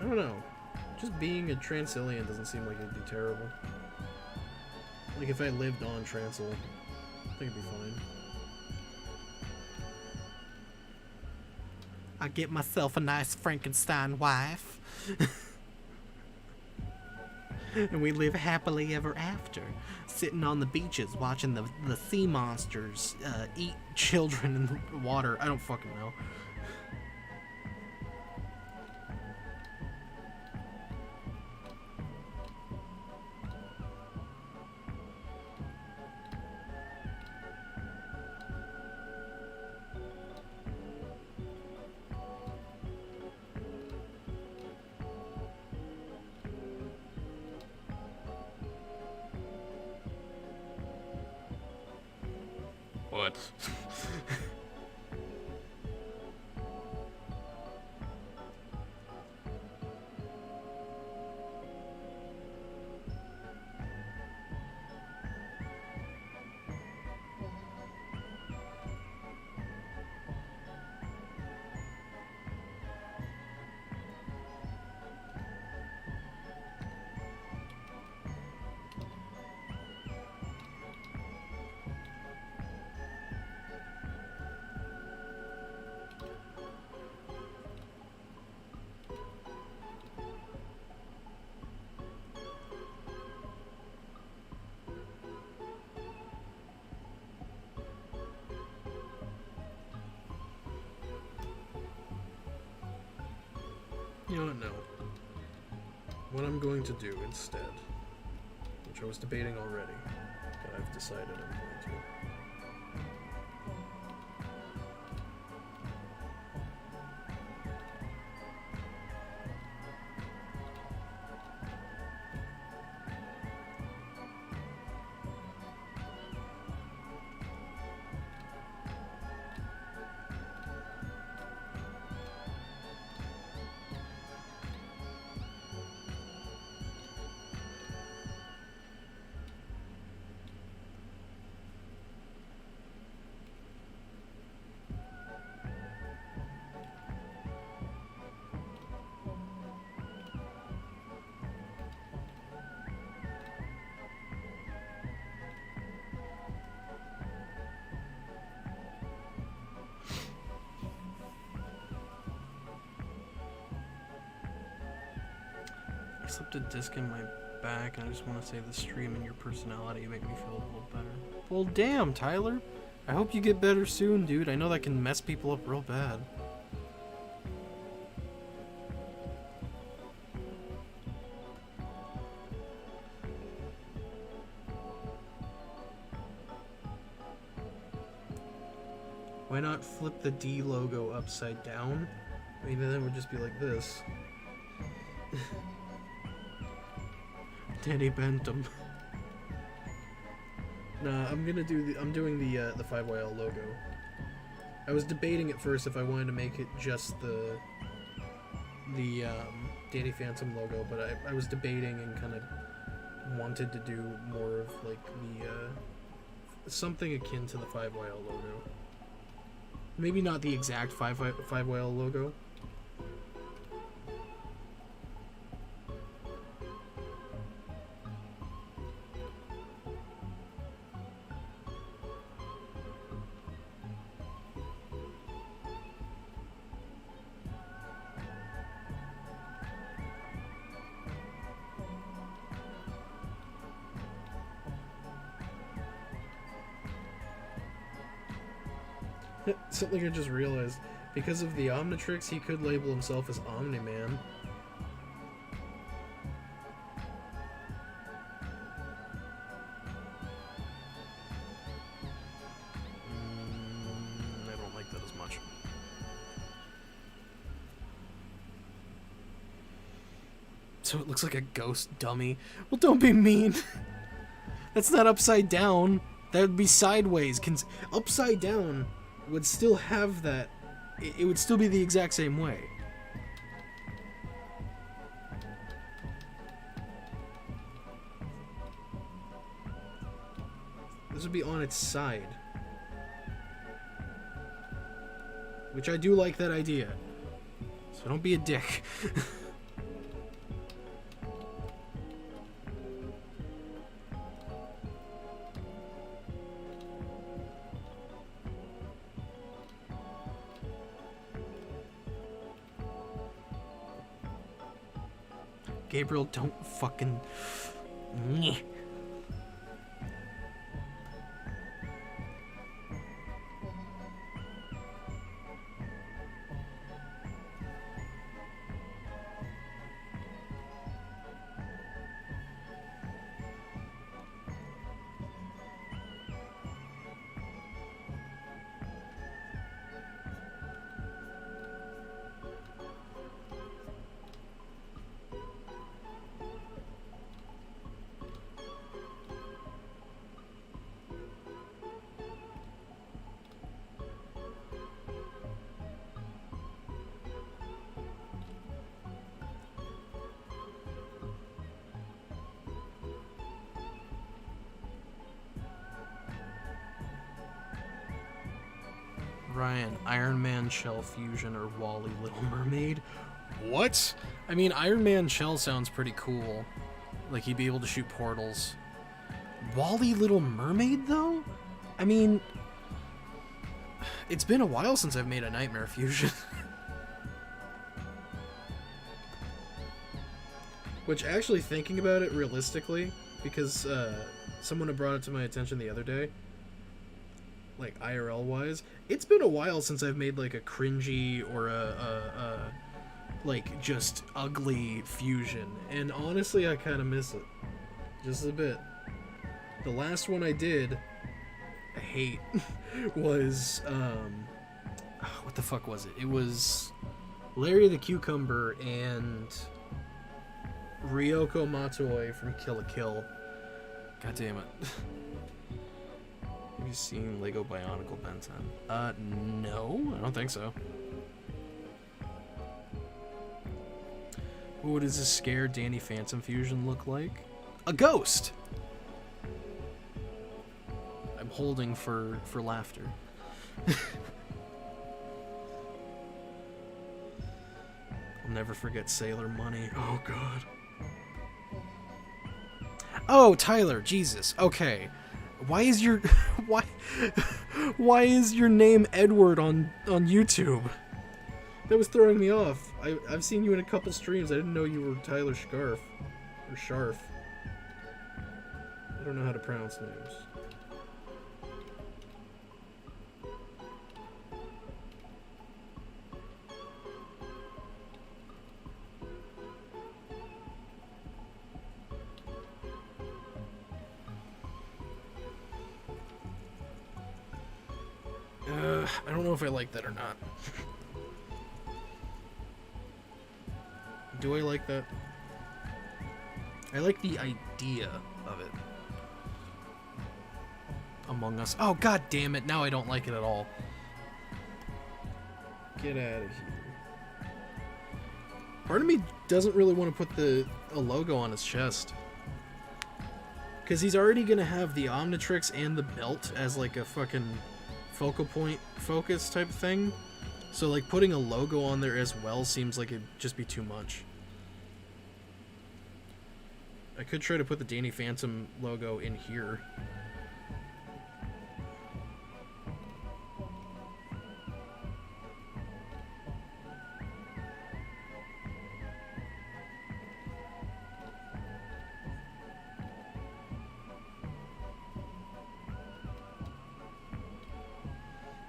I don't know. Just being a Transyllian doesn't seem like it'd be terrible. Like if I lived on Transyl, I think it'd be fine. I get myself a nice Frankenstein wife. And we live happily ever after, sitting on the beaches watching the sea monsters eat children in the water. I don't fucking know. What? You know what, no. What I'm going to do instead, which I was debating already, but I've decided I'm going to. I slipped a disc in my back, and I just want to say the stream and your personality make me feel a little better. Well, damn, Tyler. I hope you get better soon, dude. I know that can mess people up real bad. Why not flip the D logo upside down? Maybe then it would just be like this. Danny Bentham. Nah, I'm doing the 5YL logo. I was debating at first if I wanted to make it just the Danny Phantom logo, but I was debating and kind of wanted to do more of like the something akin to the 5YL logo. Maybe not the exact 5YL logo. Something I just realized. Because of the Omnitrix, he could label himself as Omni-Man. I don't like that as much. So it looks like a ghost dummy. Well, don't be mean. That's not upside down. That would be sideways. Upside down would still have that. It would still be the exact same way. This would be on its side. Which I do like that idea. So don't be a dick. Gabriel, don't fucking... Nyeh. Ryan, Iron Man Shell Fusion or Wally Little Mermaid? What? I mean, Iron Man Shell sounds pretty cool. Like, he'd be able to shoot portals. Wally Little Mermaid, though? I mean, it's been a while since I've made a Nightmare Fusion. Which, actually, thinking about it realistically, because someone had brought it to my attention the other day, like IRL wise, it's been a while since I've made like a cringy or a like just ugly fusion, and honestly I kind of miss it just a bit. The last one I did, I hate, was what the fuck was it? It was Larry the Cucumber and Ryoko Matoi from Kill la Kill. God damn it. Have you seen Lego Bionicle Ben 10? No, I don't think so. What does a scared Danny Phantom fusion look like? A ghost! I'm holding for laughter. I'll never forget Sailor Money. Oh god. Oh, Tyler, Jesus. Okay. Why is your why is your name Edward on YouTube? That was throwing me off. I've seen you in a couple streams. I didn't know you were Tyler Scarf or Sharf. I don't know how to pronounce names. I don't know if I like that or not. Do I like that? I like the idea of it. Among Us. Oh, god damn it. Now I don't like it at all. Get out of here. Part of me doesn't really want to put a logo on his chest. Because he's already going to have the Omnitrix and the belt as like a fucking focal point focus type thing. So like putting a logo on there as well seems like it'd just be too much. I could try to put the Danny Phantom logo in here.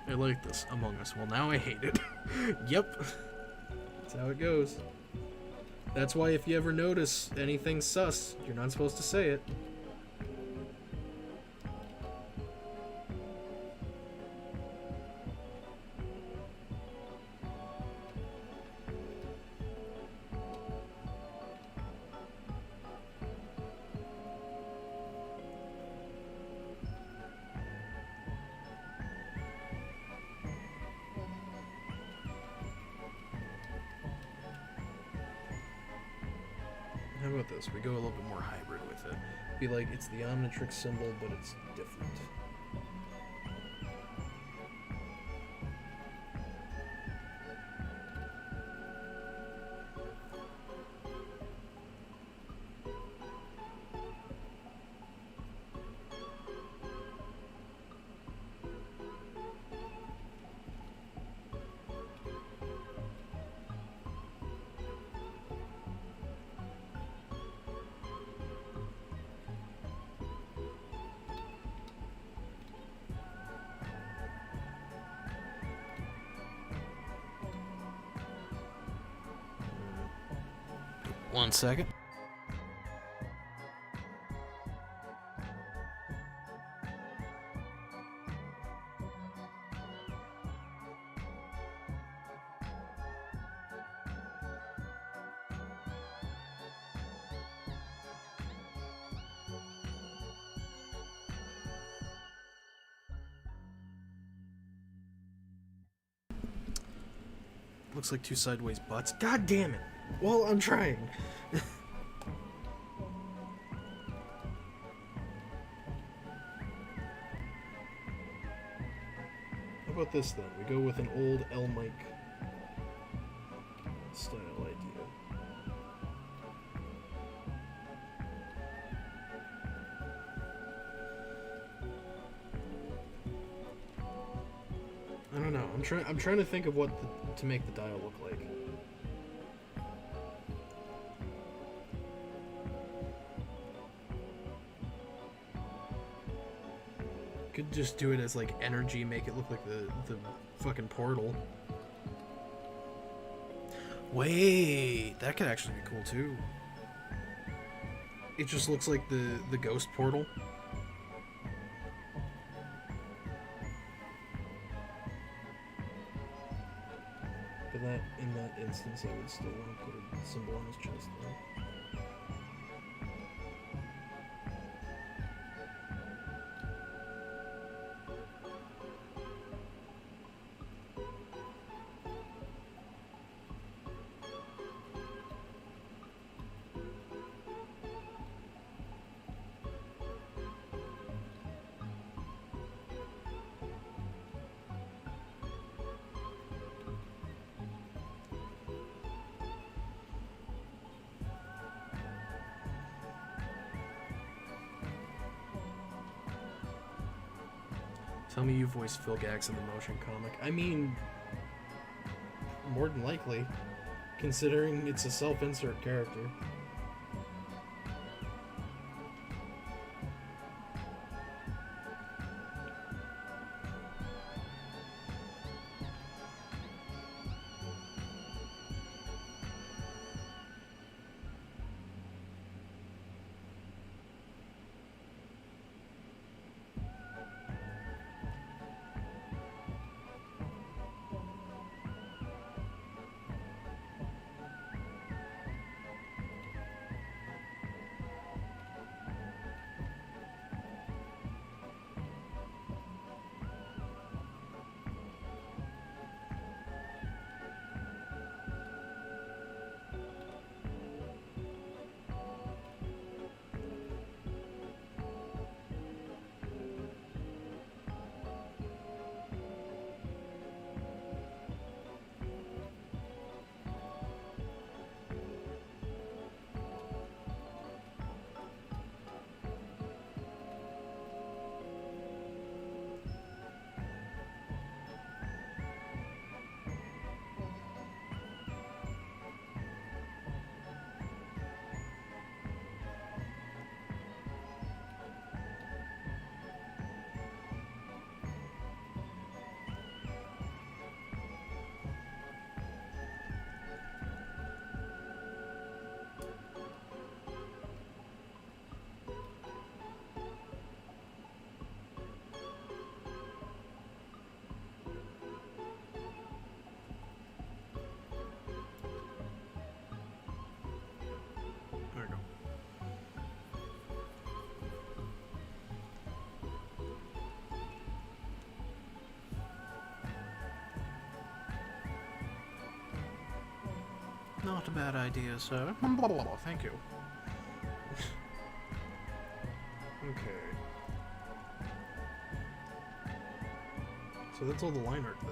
I like this Among Us. Well, now I hate it. Yep. That's how it goes. That's why if you ever notice anything sus, you're not supposed to say it. How about this? We go a little bit more hybrid with it. Be like, it's the Omnitrix symbol, but it's different. One second. Looks like two sideways butts. God damn it! Well, I'm trying. How about this then? We go with an old L Mike style idea. I don't know. I'm trying to think of what to make the dial look like. Could just do it as like energy, make it look like the fucking portal. Wait, that could actually be cool too. It just looks like the ghost portal. But that in that instance, I would still want to put a symbol on his chest though. Tell me you voiced Phil Gax in the motion comic. I mean, more than likely, considering it's a self-insert character. not a bad idea, sir. Thank you. Okay. So that's all the line art then.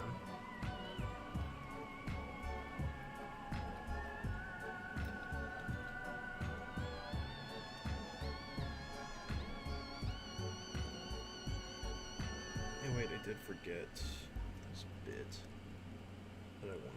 Hey, wait, I did forget this bit that I wanted.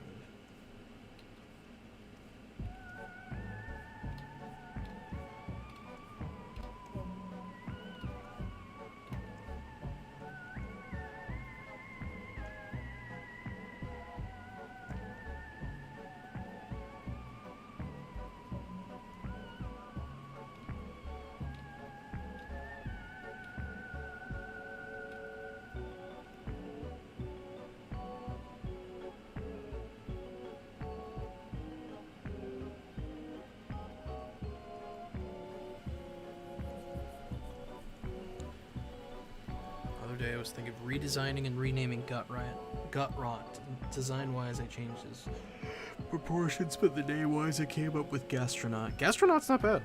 Day I was thinking of redesigning and renaming Gut Rot. Design-wise, I changed his proportions, but the name-wise, I came up with Gastronaut. Gastronaut's not bad.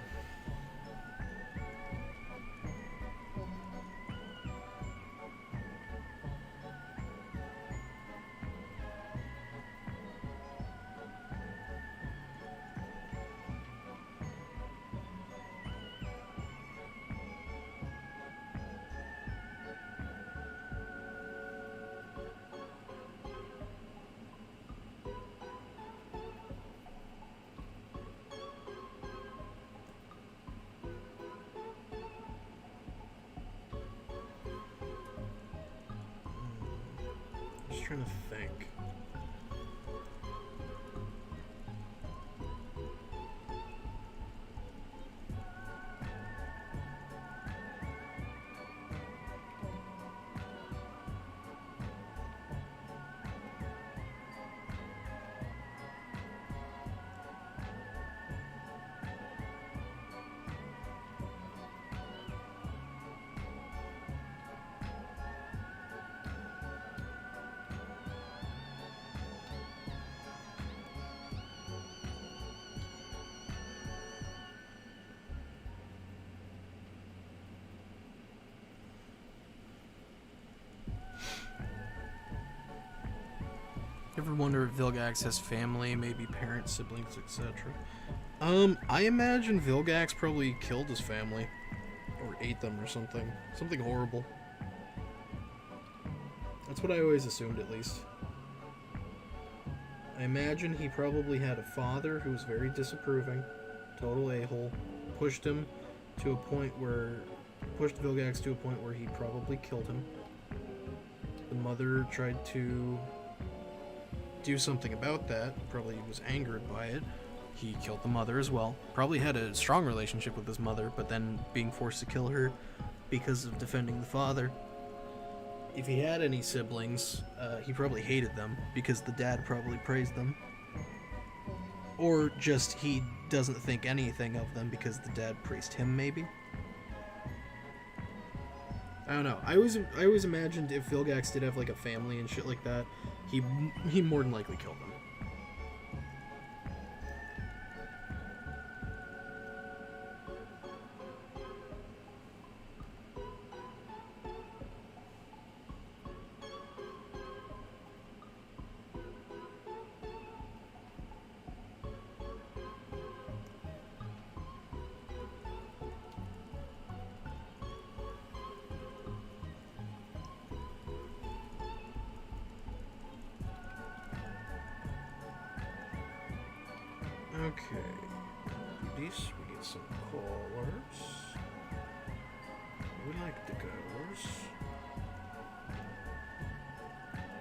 Just trying to think. Ever wonder if Vilgax has family, maybe parents, siblings, etc.? I imagine Vilgax probably killed his family. Or ate them or something. Something horrible. That's what I always assumed, at least. I imagine he probably had a father who was very disapproving. Total a-hole. Pushed him to a point where... Pushed Vilgax to a point where he probably killed him. The mother tried to do something about that, probably was angered by it. He killed the mother as well. Probably had a strong relationship with his mother, but then being forced to kill her because of defending the father. If he had any siblings, he probably hated them because the dad probably praised them. Or just he doesn't think anything of them because the dad praised him, maybe? I don't know. I always imagined if Vilgax did have like a family and shit like that, he more than likely killed them. Okay, this we get some colors. We like the colors.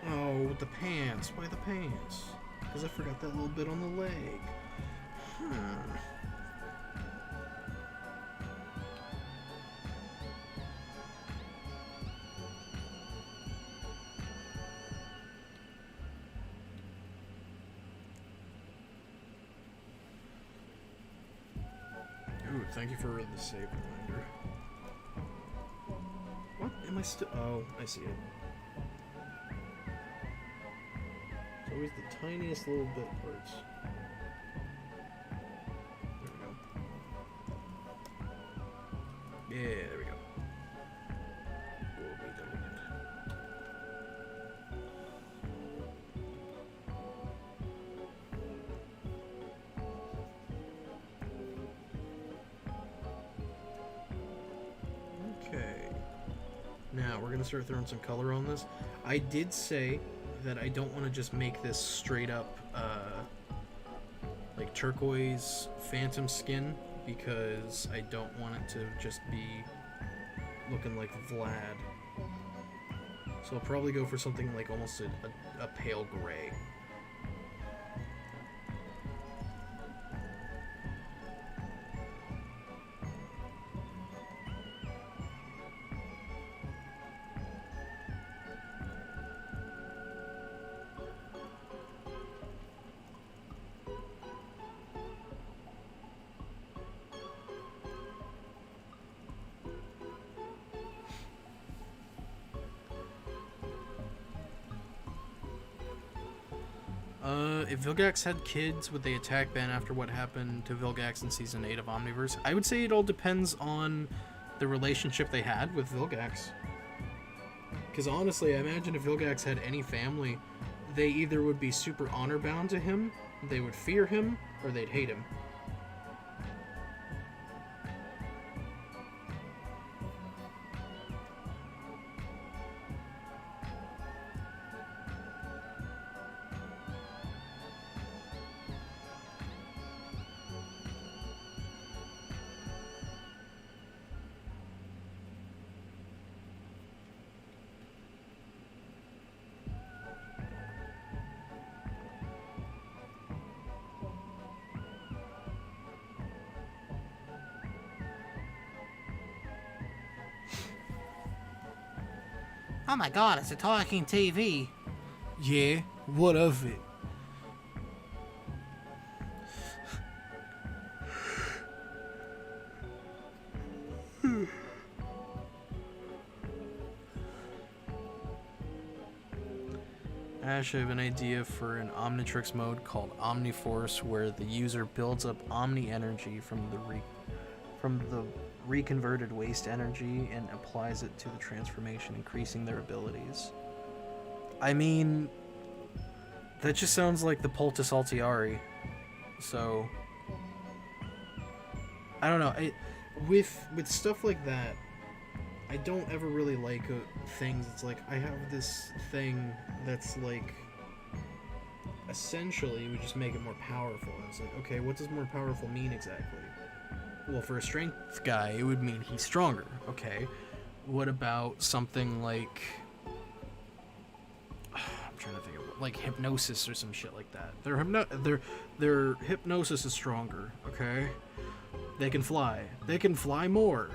Oh, the pants. Why the pants? Because I forgot that little bit on the leg. Thank you for the save reminder. What? Am I still... Oh, I see it. It's always the tiniest little bit parts. Yeah, there we go. Will be deleted. Okay. Now we're gonna start throwing some color on this. I did say that I don't want to just make this straight up like turquoise phantom skin, because I don't want it to just be looking like Vlad. So I'll probably go for something like almost a pale gray. If Vilgax had kids, would they attack Ben after what happened to Vilgax in Season 8 of Omniverse? I would say it all depends on the relationship they had with Vilgax. Because honestly, I imagine if Vilgax had any family, they either would be super honor-bound to him, they would fear him, or they'd hate him. Oh my god, it's a talking TV. Yeah, what of it? Ash, I have an idea for an Omnitrix mode called Omniforce, where the user builds up Omni energy from the reconverted waste energy and applies it to the transformation, increasing their abilities. I mean, that just sounds like the Poultice Altiari. So, I don't know. With stuff like that, I don't ever really like things. It's like, I have this thing that's like, essentially, we just make it more powerful. And it's like, okay, what does more powerful mean exactly? Well, for a strength guy, it would mean he's stronger. Okay. What about something like, I'm trying to think of, like hypnosis or some shit like that. Their hypnosis is stronger. Okay. They can fly. They can fly more.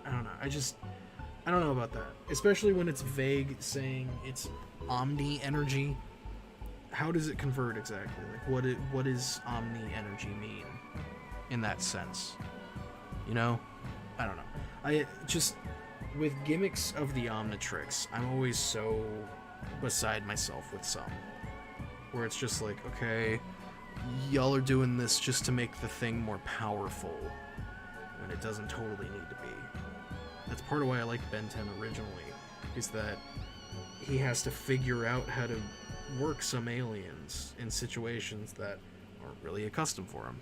I don't know. I don't know about that. Especially when it's vague, saying it's Omni energy. How does it convert exactly? Like, what does Omni energy mean in that sense? You know? I don't know. I just, with gimmicks of the Omnitrix, I'm always so beside myself with some. Where it's just like, okay, y'all are doing this just to make the thing more powerful, when it doesn't totally need to be. That's part of why I like Ben 10 originally, is that he has to figure out how to work some aliens in situations that aren't really accustomed for him.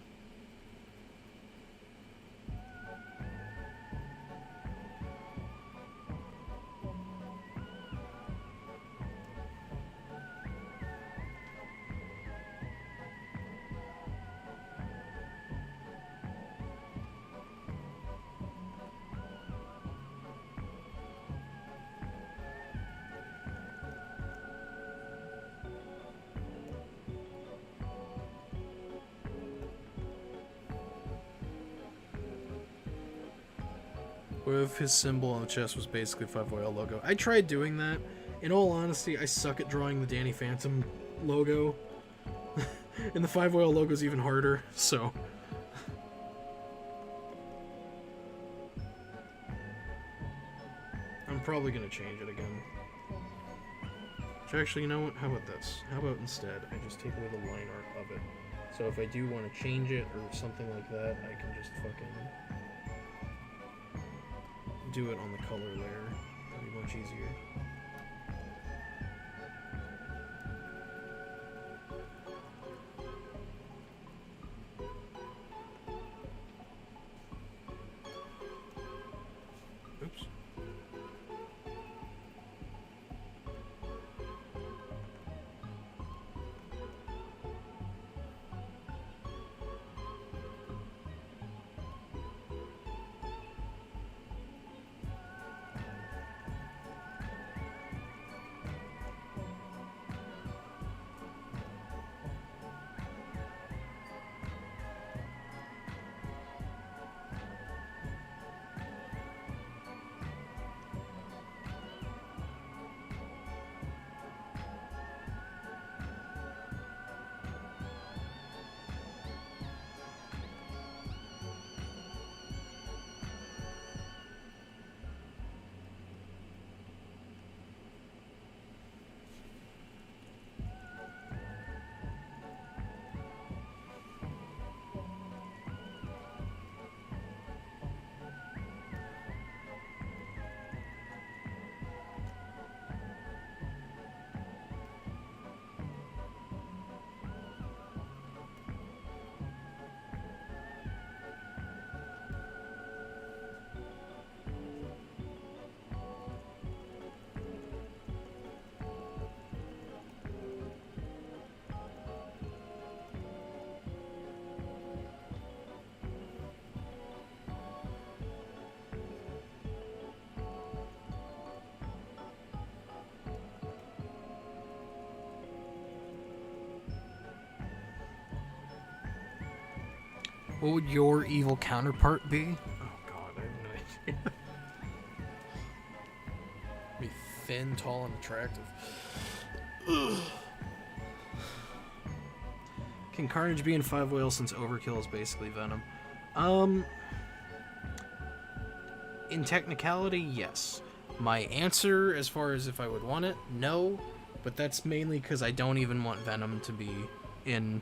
What if his symbol on the chest was basically 5YL logo? I tried doing that. In all honesty, I suck at drawing the Danny Phantom logo. And the 5YL logo is even harder, so... I'm probably going to change it again. Actually, you know what? How about this? How about instead, I just take away the line art of it. So if I do want to change it or something like that, I can just fucking... do it on the color layer. That'd be much easier. Oops. What would your evil counterpart be? Oh god, I have no idea. Be thin, tall, and attractive. Ugh. Can Carnage be in 5 whales since Overkill is basically Venom? In technicality, yes. My answer, as far as if I would want it, no. But that's mainly because I don't even want Venom to be in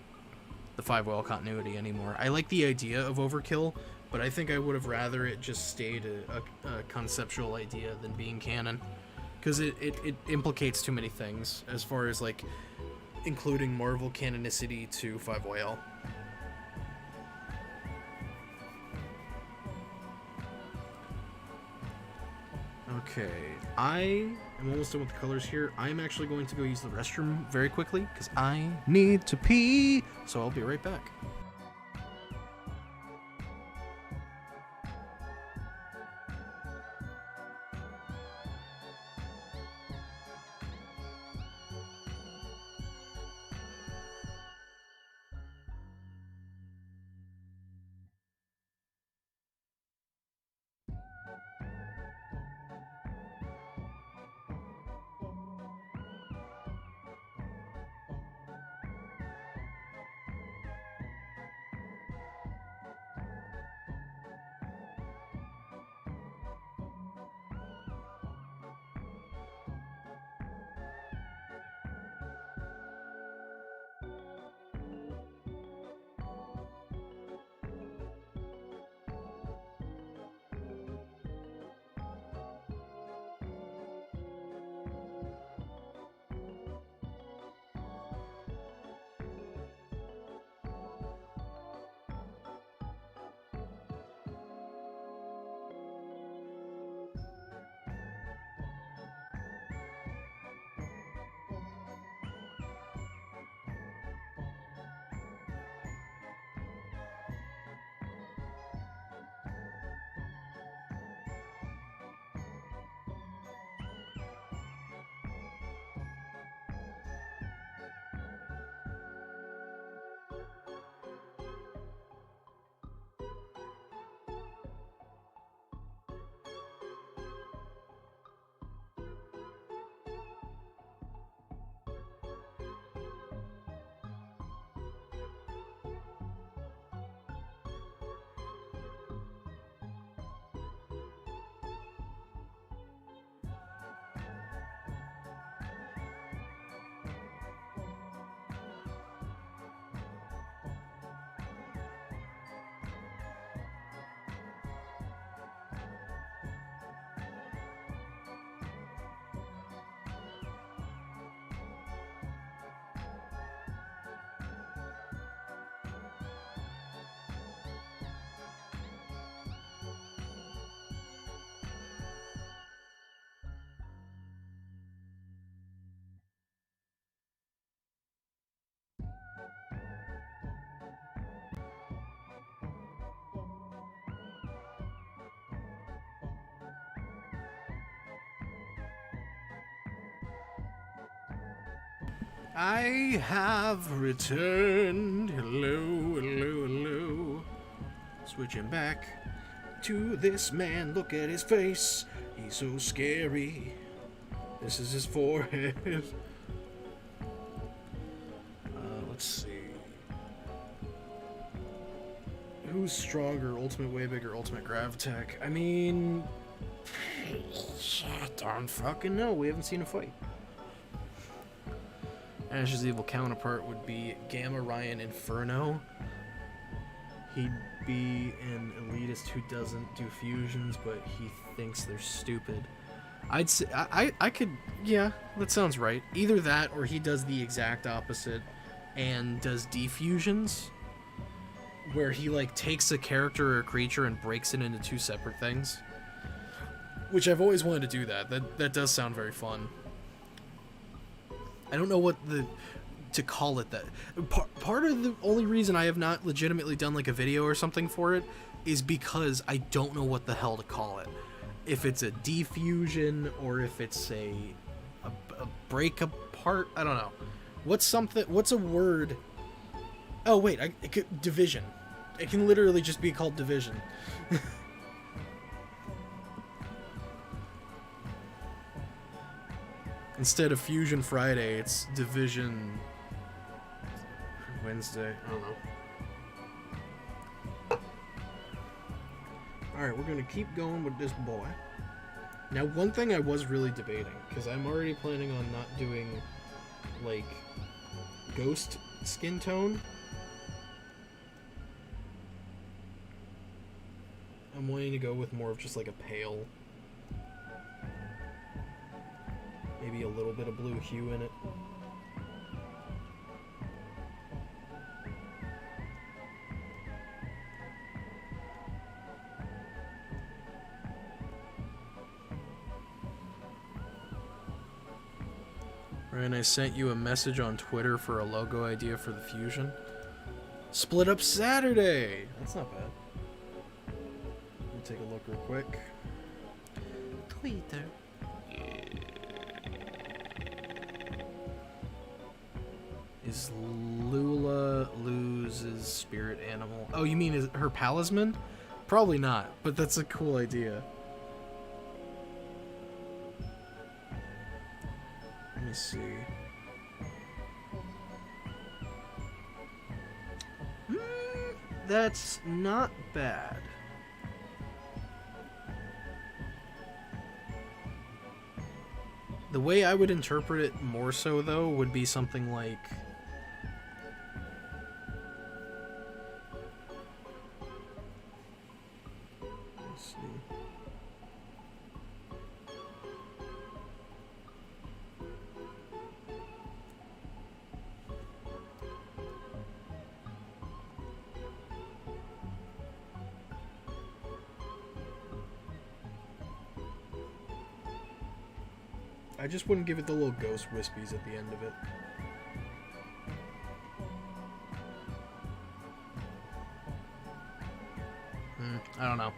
the 5 whale continuity anymore. I like the idea of Overkill, but I think I would have rather it just stayed a conceptual idea than being canon. Because it implicates too many things, as far as, like, including Marvel canonicity to 5 whale. Okay, I am almost done with the colors here. I'm actually going to go use the restroom very quickly, because I need to pee, so I'll be right back. I have returned. Hello, hello, hello. Switching back to this man. Look at his face. He's so scary. This is his forehead. Let's see. Who's stronger, Ultimate Waybig or Ultimate Gravitech? I mean, I don't fucking know. We haven't seen a fight. Ash's evil counterpart would be Gamma Ryan Inferno. He'd be an elitist who doesn't do fusions, but he thinks they're stupid. I'd say I could, yeah, that sounds right. Either that or he does the exact opposite and does defusions, where he like takes a character or a creature and breaks it into two separate things. Which I've always wanted to do that. That does sound very fun. I don't know what to call it that. Part of the only reason I have not legitimately done like a video or something for it is because I don't know what the hell to call it. If it's a defusion or if it's a break apart, I don't know. What's a word? Oh wait, division. It can literally just be called division. Instead of Fusion Friday, it's Division Wednesday. I don't know. Alright, we're going to keep going with this boy. Now, one thing I was really debating, because I'm already planning on not doing, like, ghost skin tone. I'm wanting to go with more of just, like, a pale. Maybe a little bit of blue hue in it. Ryan, I sent you a message on Twitter for a logo idea for the Fusion. Split Up Saturday! That's not bad. Let me take a look real quick. Twitter. Is Lula Luz's spirit animal? Oh, you mean is her palisman? Probably not, but that's a cool idea. Let me see. That's not bad. The way I would interpret it more so, though, would be something like... I just wouldn't give it the little ghost wispies at the end of it. I don't know.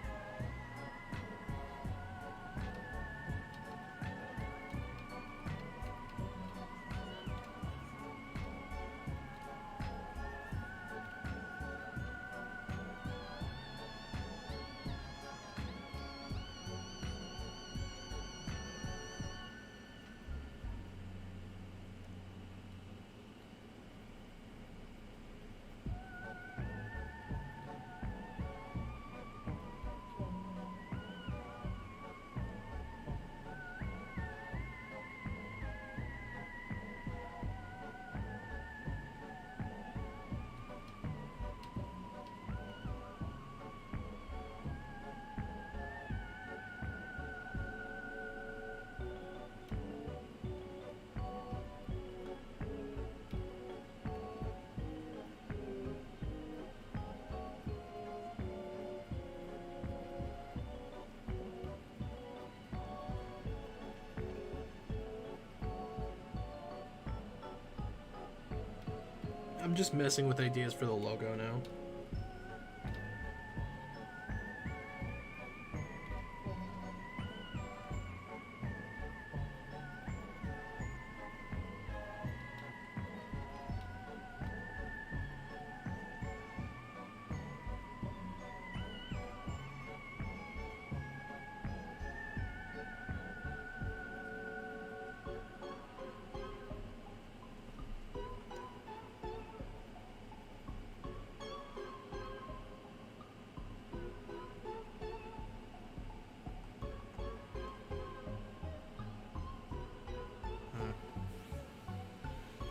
I'm just messing with ideas for the logo now.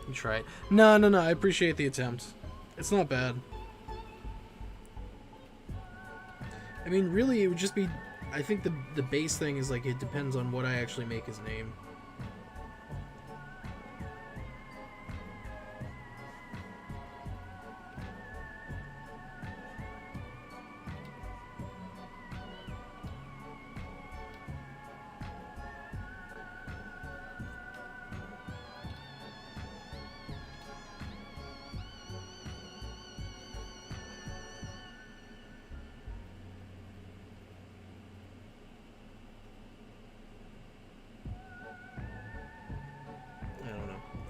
You try it. No, I appreciate the attempt. It's not bad. I mean, really, it would just be... I think the base thing is, like, it depends on what I actually make his name.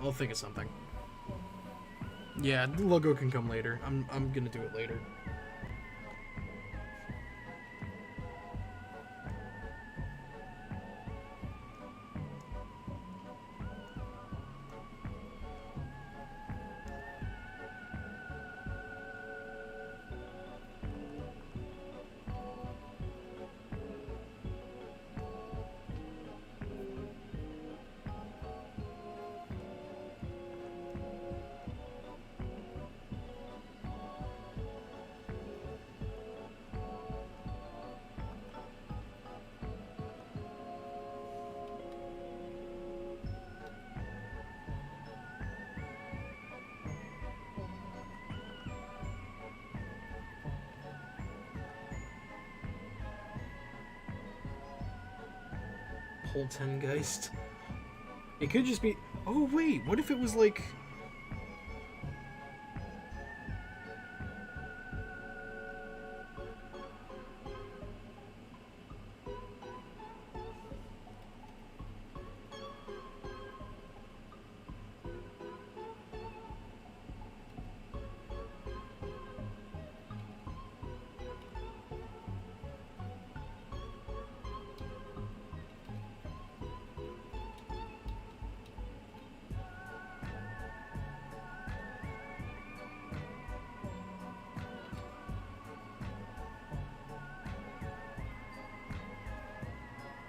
I'll think of something. Yeah, the logo can come later. I'm gonna do it later. Poltengeist. It could just be... Oh, wait. What if it was like...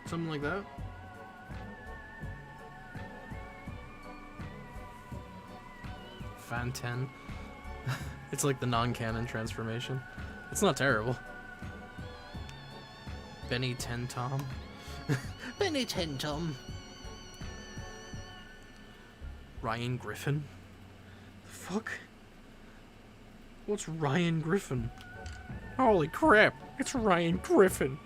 something like that? Fan 10. It's like the non-canon transformation. It's not terrible. Benny 10 Tom. Benny Ten Tom. Ryan Griffin? The fuck? What's Ryan Griffin? Holy crap, it's Ryan Griffin.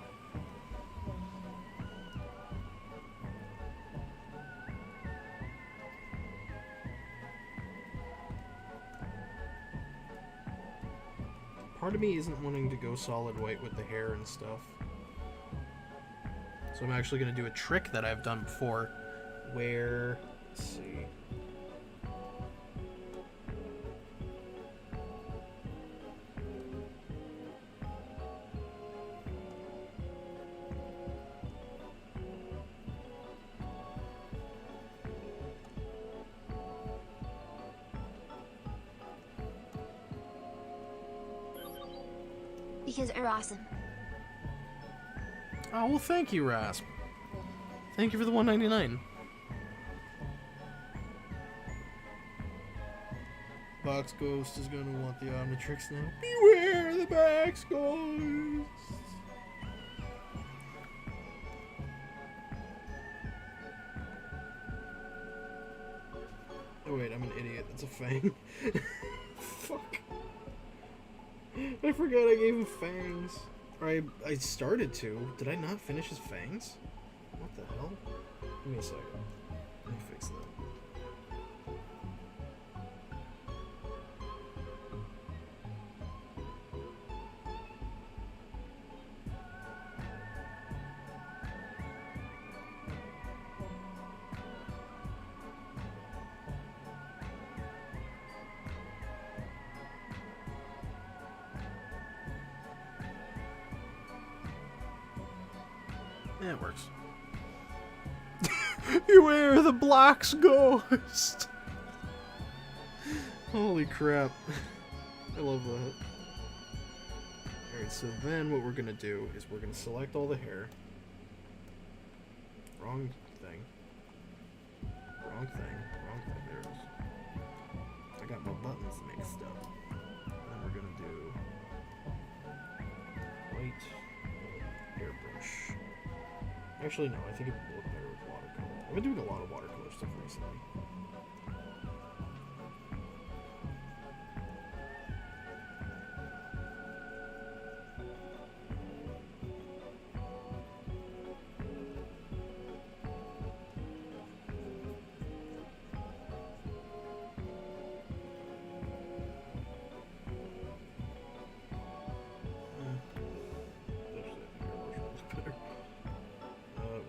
Part of me isn't wanting to go solid white with the hair and stuff. So I'm actually going to do a trick that I've done before, where, let's see. Because you're awesome. Oh, well, thank you, Rasp. Thank you for the $1.99. Box Ghost is gonna want the Omnitrix now. Beware the Box Ghost! Oh wait, I'm an idiot. That's a Fang. Fuck. I forgot I gave him fangs. Or I started to. Did I not finish his fangs? What the hell? Give me a second. Let me fix that. Yeah, it works. Beware the Blocks Ghost! Holy crap. I love that. Alright, so then what we're gonna do is we're gonna select all the hair. Wrong thing. Wrong thing. Wrong thing. There it is. Actually, no, I think it would look better with watercolor. I've been doing a lot of watercolor stuff recently.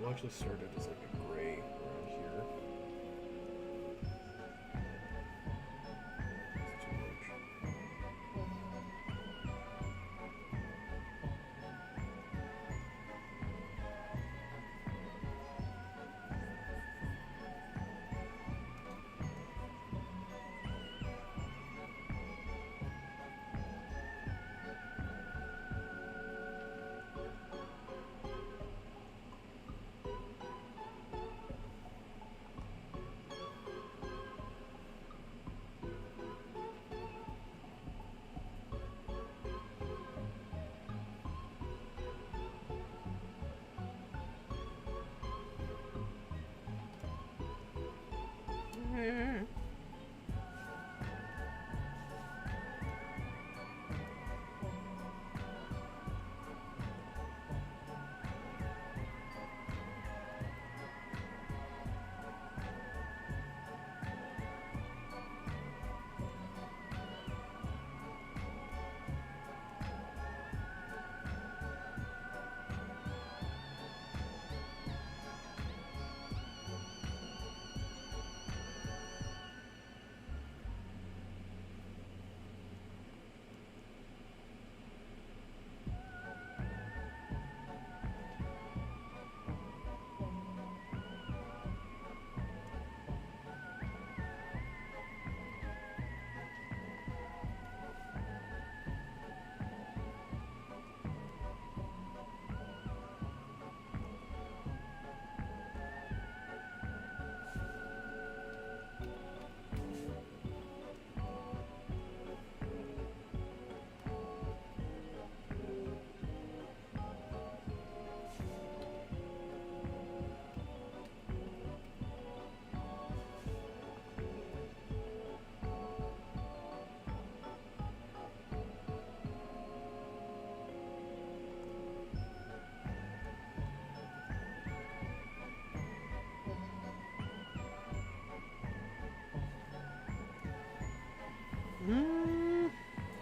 We'll actually start it as like a gray around here. That's too much.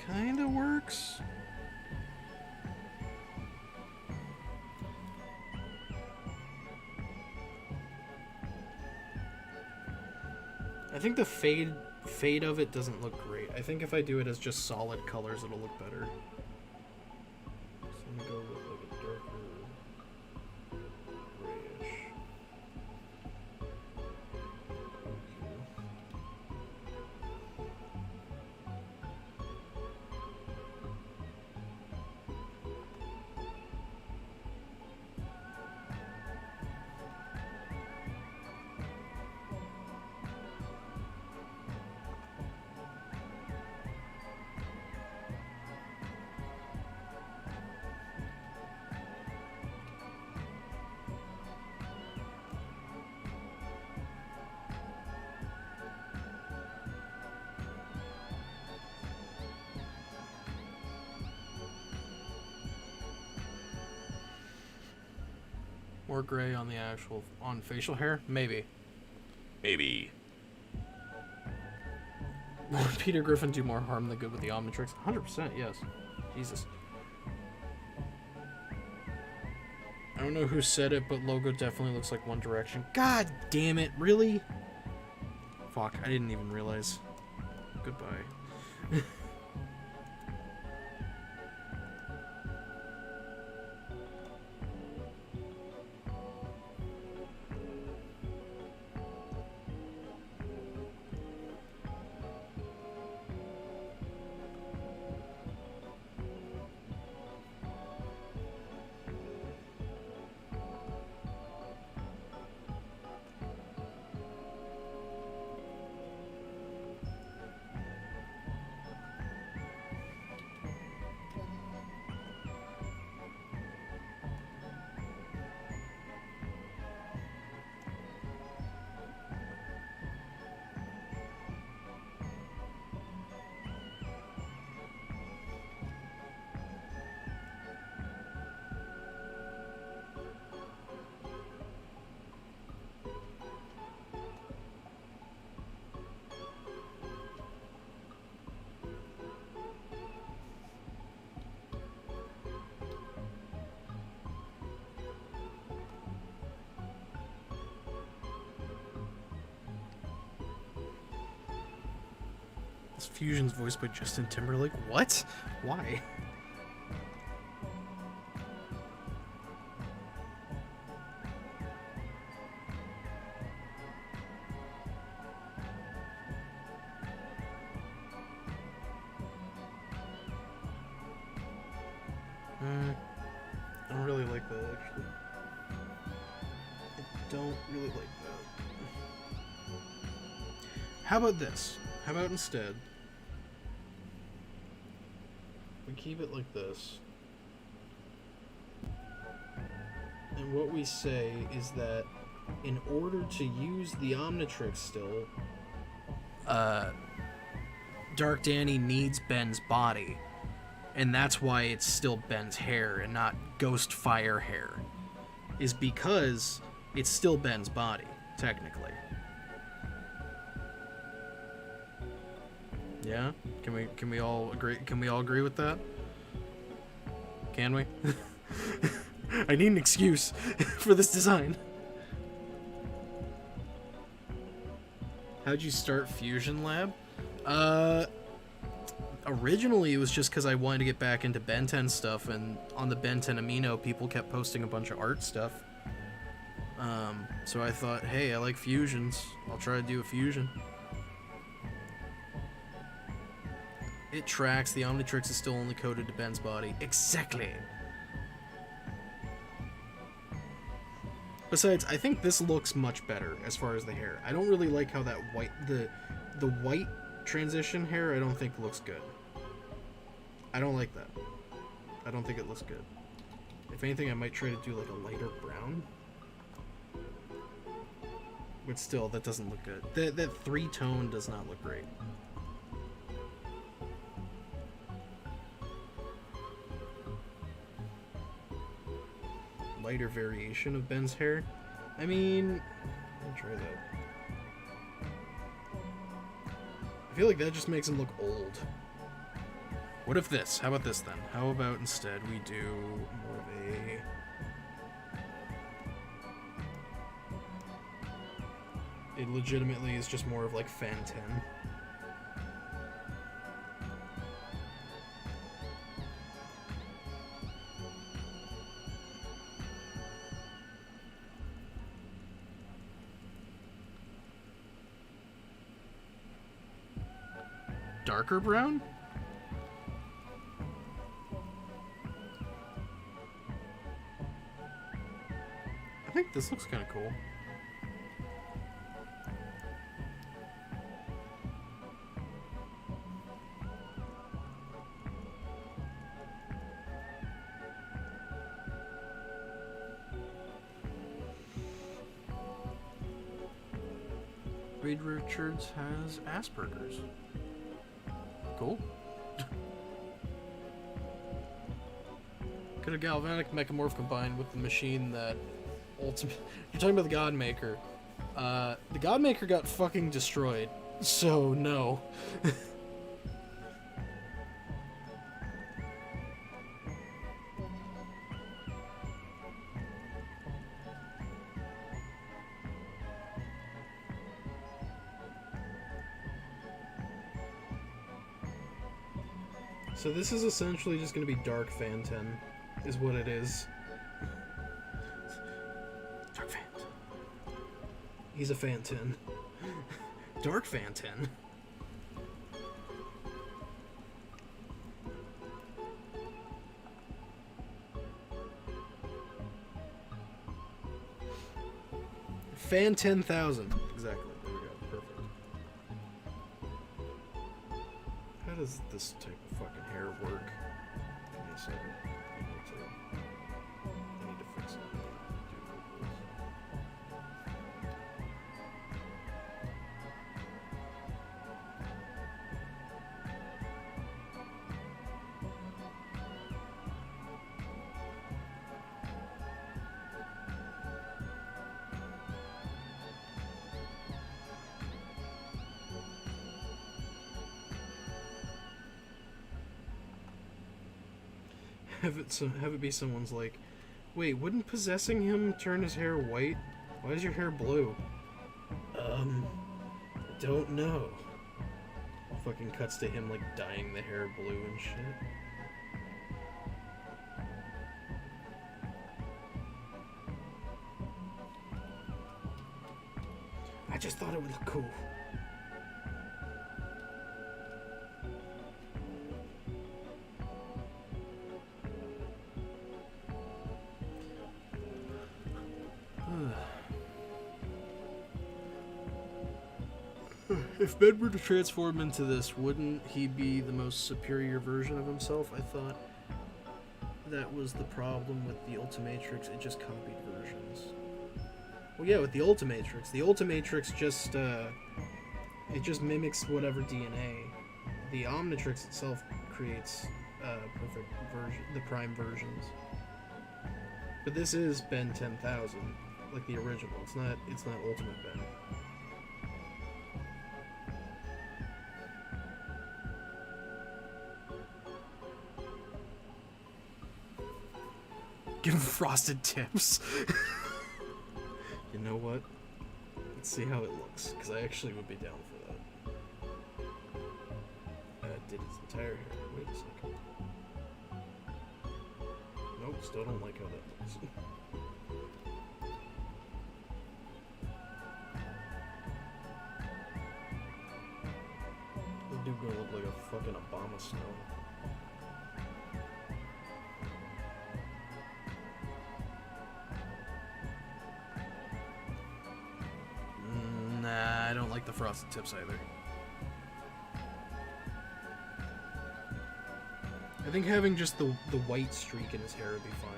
Kinda works. I think the fade of it doesn't look great. I think if I do it as just solid colors, it'll look better. So I'm gonna go with like a darker grayish. More gray on the on facial hair? Maybe. Maybe. Will Peter Griffin do more harm than good with the Omnitrix? 100%, yes. Jesus. I don't know who said it, but logo definitely looks like One Direction. God damn it, really? Fuck, I didn't even realize. Goodbye. Fusion's voiced by Justin Timberlake. What? Why? I don't really like that, actually. I don't really like that. How about this? How about instead we keep it like this, and what we say is that in order to use the Omnitrix still, Dark Danny needs Ben's body, and that's why it's still Ben's hair and not Ghost Fire hair, is because it's still Ben's body, technically. Yeah? Can we all agree? Can we all agree with that? Can we? I need an excuse for this design. How'd you start Fusion Lab? Originally it was just because I wanted to get back into Ben 10 stuff, and on the Ben 10 Amino people kept posting a bunch of art stuff. So I thought, hey, I like fusions. I'll try to do a fusion. It tracks. The Omnitrix is still only coded to Ben's body. Exactly. Besides, I think this looks much better as far as the hair. I don't really like how that white, the white transition hair, I don't think looks good. I don't like that. I don't think it looks good. If anything, I might try to do like a lighter brown. But still, that doesn't look good. That three-tone does not look great. Lighter variation of Ben's hair. I mean, I'll try that. I feel like that just makes him look old. What if this? How about this then? How about instead we do more of a... It legitimately is just more of like Fan 10. Darker brown? I think this looks kind of cool. Reed Richards has Asperger's. Cool. Could a galvanic mechamorph combined with the machine that ultimate... You're talking about the Godmaker. The Godmaker got fucking destroyed, so no. So this is essentially just going to be Dark Fan 10, is what it is. Dark Fan 10. He's a Fan 10. Dark Fan 10. Fan 10,000. Exactly. There we go. Perfect. How does this type of fucking hair work? Give me a second. I need to fix it. Have it be someone's like, wait, wouldn't possessing him turn his hair white? Why is your hair blue? I don't know. Fucking cuts to him, like, dyeing the hair blue and shit. I just thought it would look cool. If Ben were to transform into this, wouldn't he be the most superior version of himself? I thought that was the problem with the Ultimatrix. It just copied versions. Well, yeah, with the Ultimatrix just it just mimics whatever DNA. The Omnitrix itself creates perfect version, the prime versions. But this is Ben 10,000, like the original. It's not Ultimate Ben. Give him frosted tips. You know what? Let's see how it looks, because I actually would be down for that. Did his entire hair. Wait a second. Nope, still don't like how that looks. This dude gonna look like a fucking Obama snow. Nah, I don't like the frosted tips either. I think having just the white streak in his hair would be fine.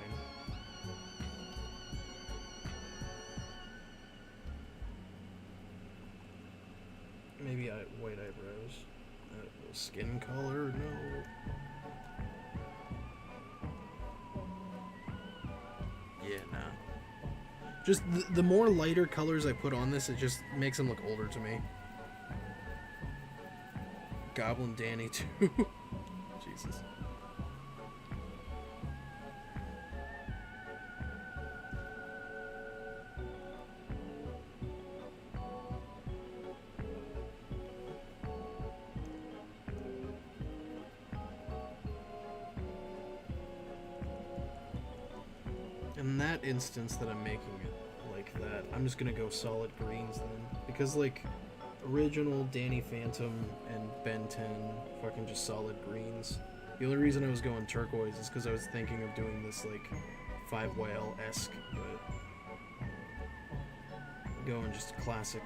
Maybe white eyebrows. Skin color? No. Yeah, nah. Just the more lighter colors I put on this, it just makes him look older to me. Goblin Danny too. Jesus. In that instance that I'm making it like that, I'm just gonna go solid greens then. Because, like, original Danny Phantom and Ben 10, fucking just solid greens. The only reason I was going turquoise is because I was thinking of doing this, like, 5YL-esque, but going just classic.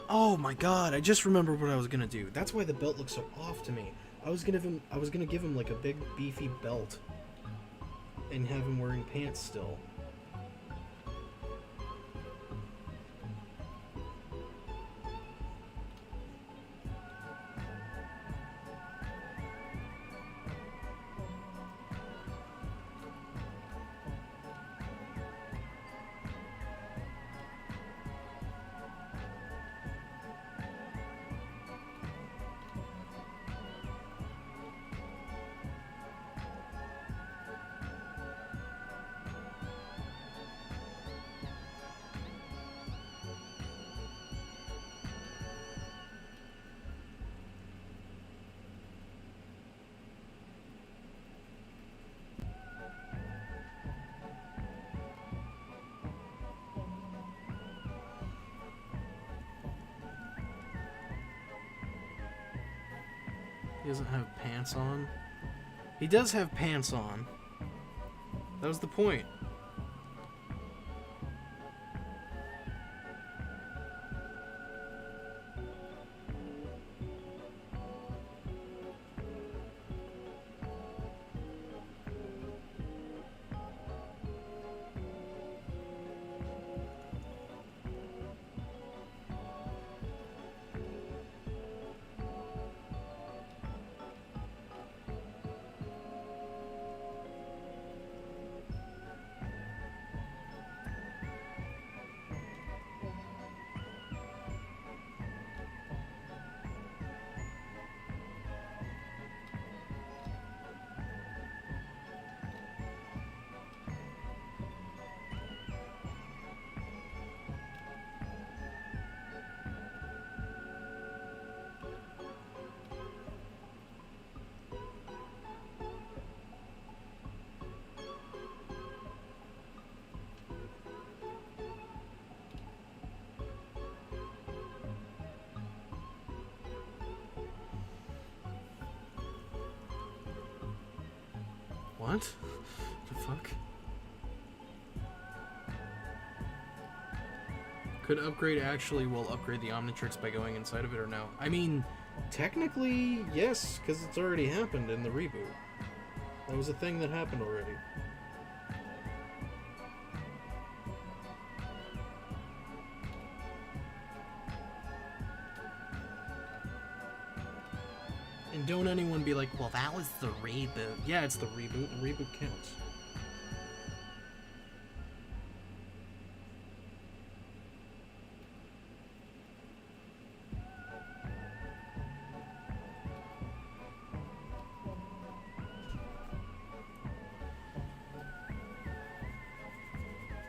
Oh my god, I just remembered what I was gonna do. That's why the belt looks so off to me. I was gonna give him like a big beefy belt and have him wearing pants still. He doesn't have pants on. He does have pants on. That was the point. What? The fuck? Could upgrade actually will upgrade the Omnitrix by going inside of it or no? I mean, technically, yes, because it's already happened in the reboot. That was a thing that happened already. And don't anyone be like, well, that was the reboot. Yeah, it's the reboot. The reboot counts.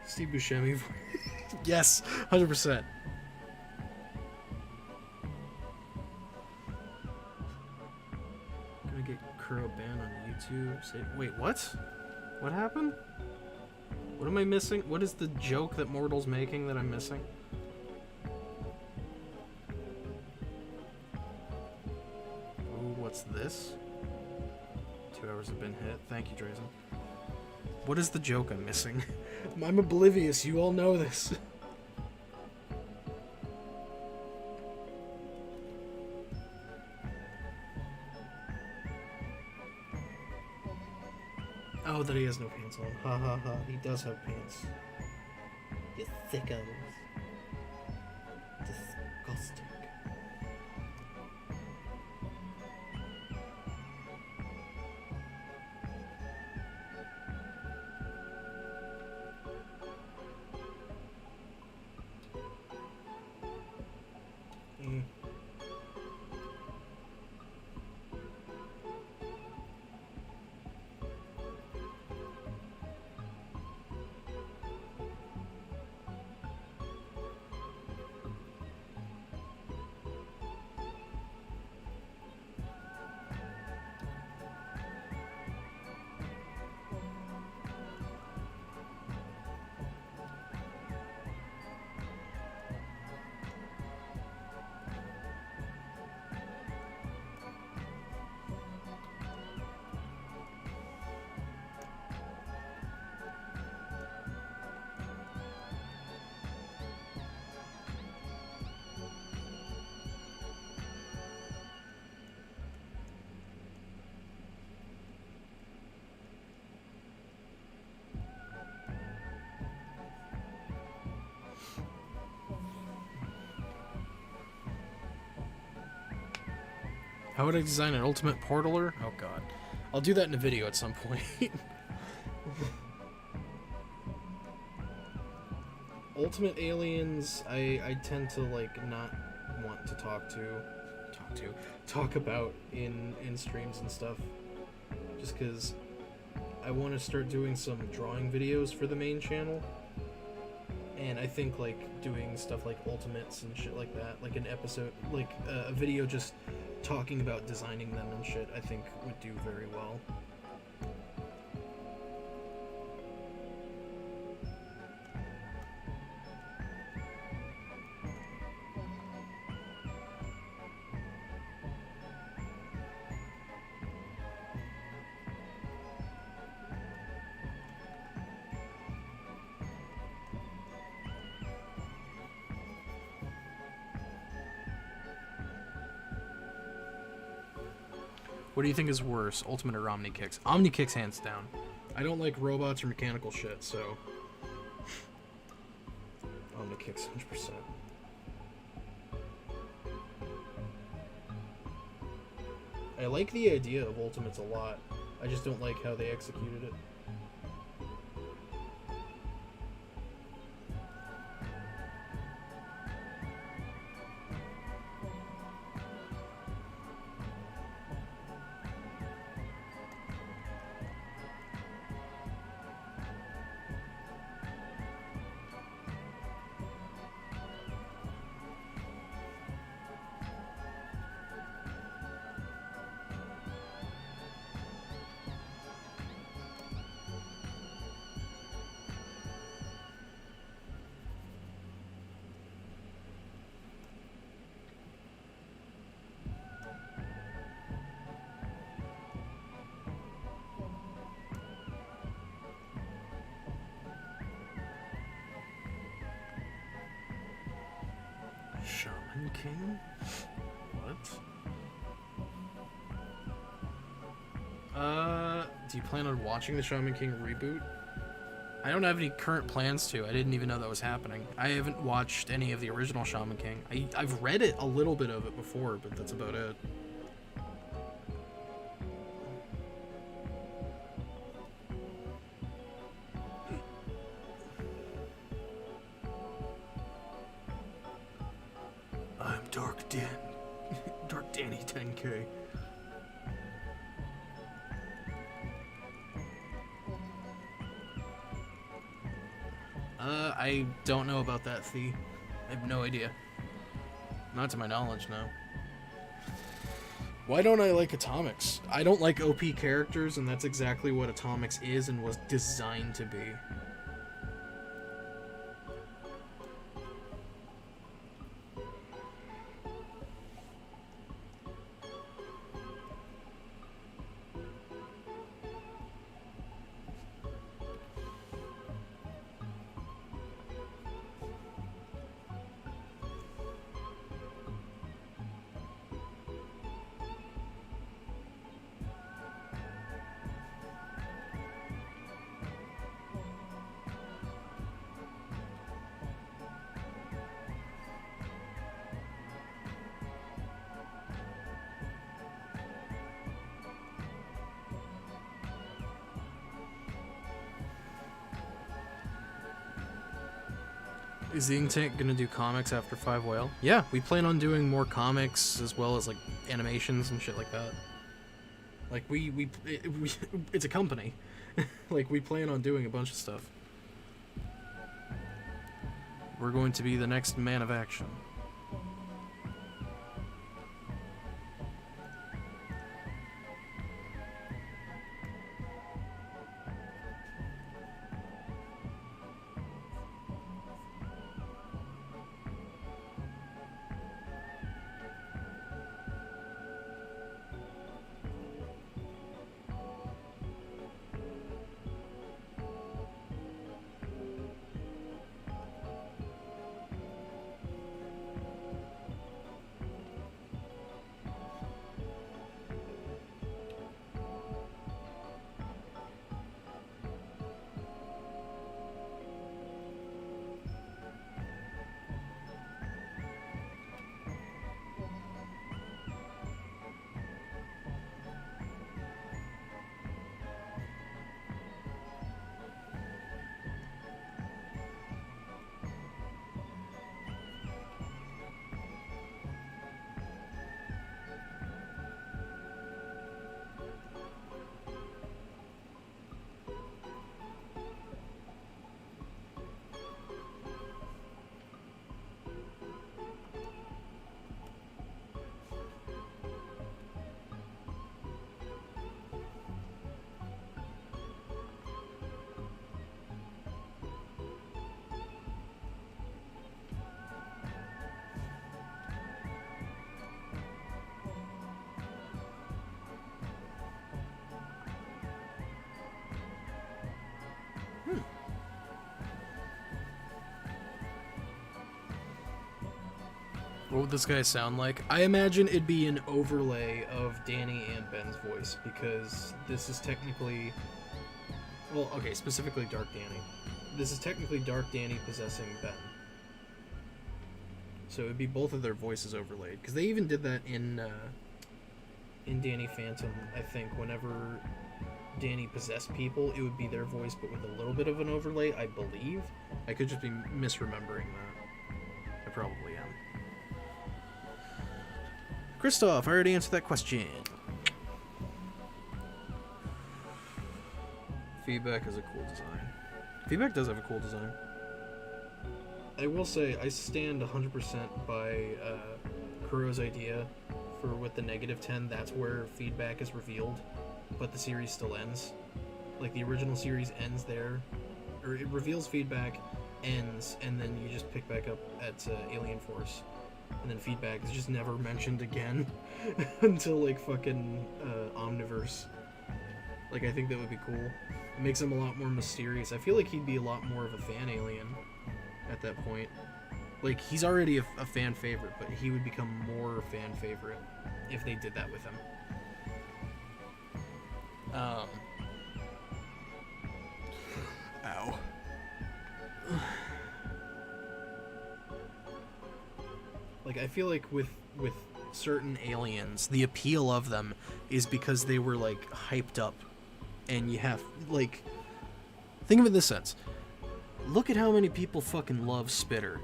Steve Buscemi. Yes, 100%. Gonna get Kuro banned on YouTube. Say, wait, what? What happened? What am I missing? What is the joke that Mortal's making that I'm missing? Ooh, what's this? 2 hours have been hit. Thank you, Drazen. What is the joke I'm missing? I'm oblivious. You all know this. Oh, that he has no pants on. Ha ha ha. He does have pants. You thickos. Disgusting. How would I design an ultimate portaler? Oh god. I'll do that in a video at some point. Ultimate aliens, I tend to like not want to talk about in streams and stuff. Just because I want to start doing some drawing videos for the main channel. And I think like doing stuff like ultimates and shit like that, like an episode, like a video just talking about designing them and shit, I think would do very well. What do you think is worse, Ultimate or Omnikicks? Omnikicks, hands down. I don't like robots or mechanical shit, so... Omnikicks, 100%. I like the idea of Ultimates a lot. I just don't like how they executed it. Shaman King? What? Do you plan on watching the Shaman King reboot? I don't have any current plans to. I didn't even know that was happening. I haven't watched any of the original Shaman King. I've read it, a little bit of it before, but that's about it. I'm Dark Dan. Dark Danny 10K. I don't know about that, Thee. I have no idea. Not to my knowledge, no. Why don't I like Atomics? I don't like OP characters, and that's exactly what Atomics is and was designed to be. Is the Ink Tank gonna do comics after 5 Whale? Yeah, we plan on doing more comics as well as like animations and shit like that. Like it's a company. Like we plan on doing a bunch of stuff. We're going to be the next man of action. What would this guy sound like? I imagine it'd be an overlay of Danny and Ben's voice, because this is technically... Well, okay, specifically Dark Danny. This is technically Dark Danny possessing Ben. So it'd be both of their voices overlaid, because they even did that in Danny Phantom, I think. Whenever Danny possessed people, it would be their voice, but with a little bit of an overlay, I believe. I could just be misremembering that. I probably am. Christoph, I already answered that question. Feedback is a cool design. Feedback does have a cool design. I will say, I stand 100% by Kuro's idea for with the -10, that's where feedback is revealed, but the series still ends. Like, the original series ends there, or it reveals feedback, ends, and then you just pick back up at Alien Force. And then feedback is just never mentioned again until, like, fucking Omniverse. Like, I think that would be cool. It makes him a lot more mysterious. I feel like he'd be a lot more of a fan alien at that point. Like, he's already a fan favorite, but he would become more fan favorite if they did that with him. Ow. Like, I feel like with certain aliens, the appeal of them is because they were, like, hyped up. And you have, like... Think of it in this sense. Look at how many people fucking love Spitter.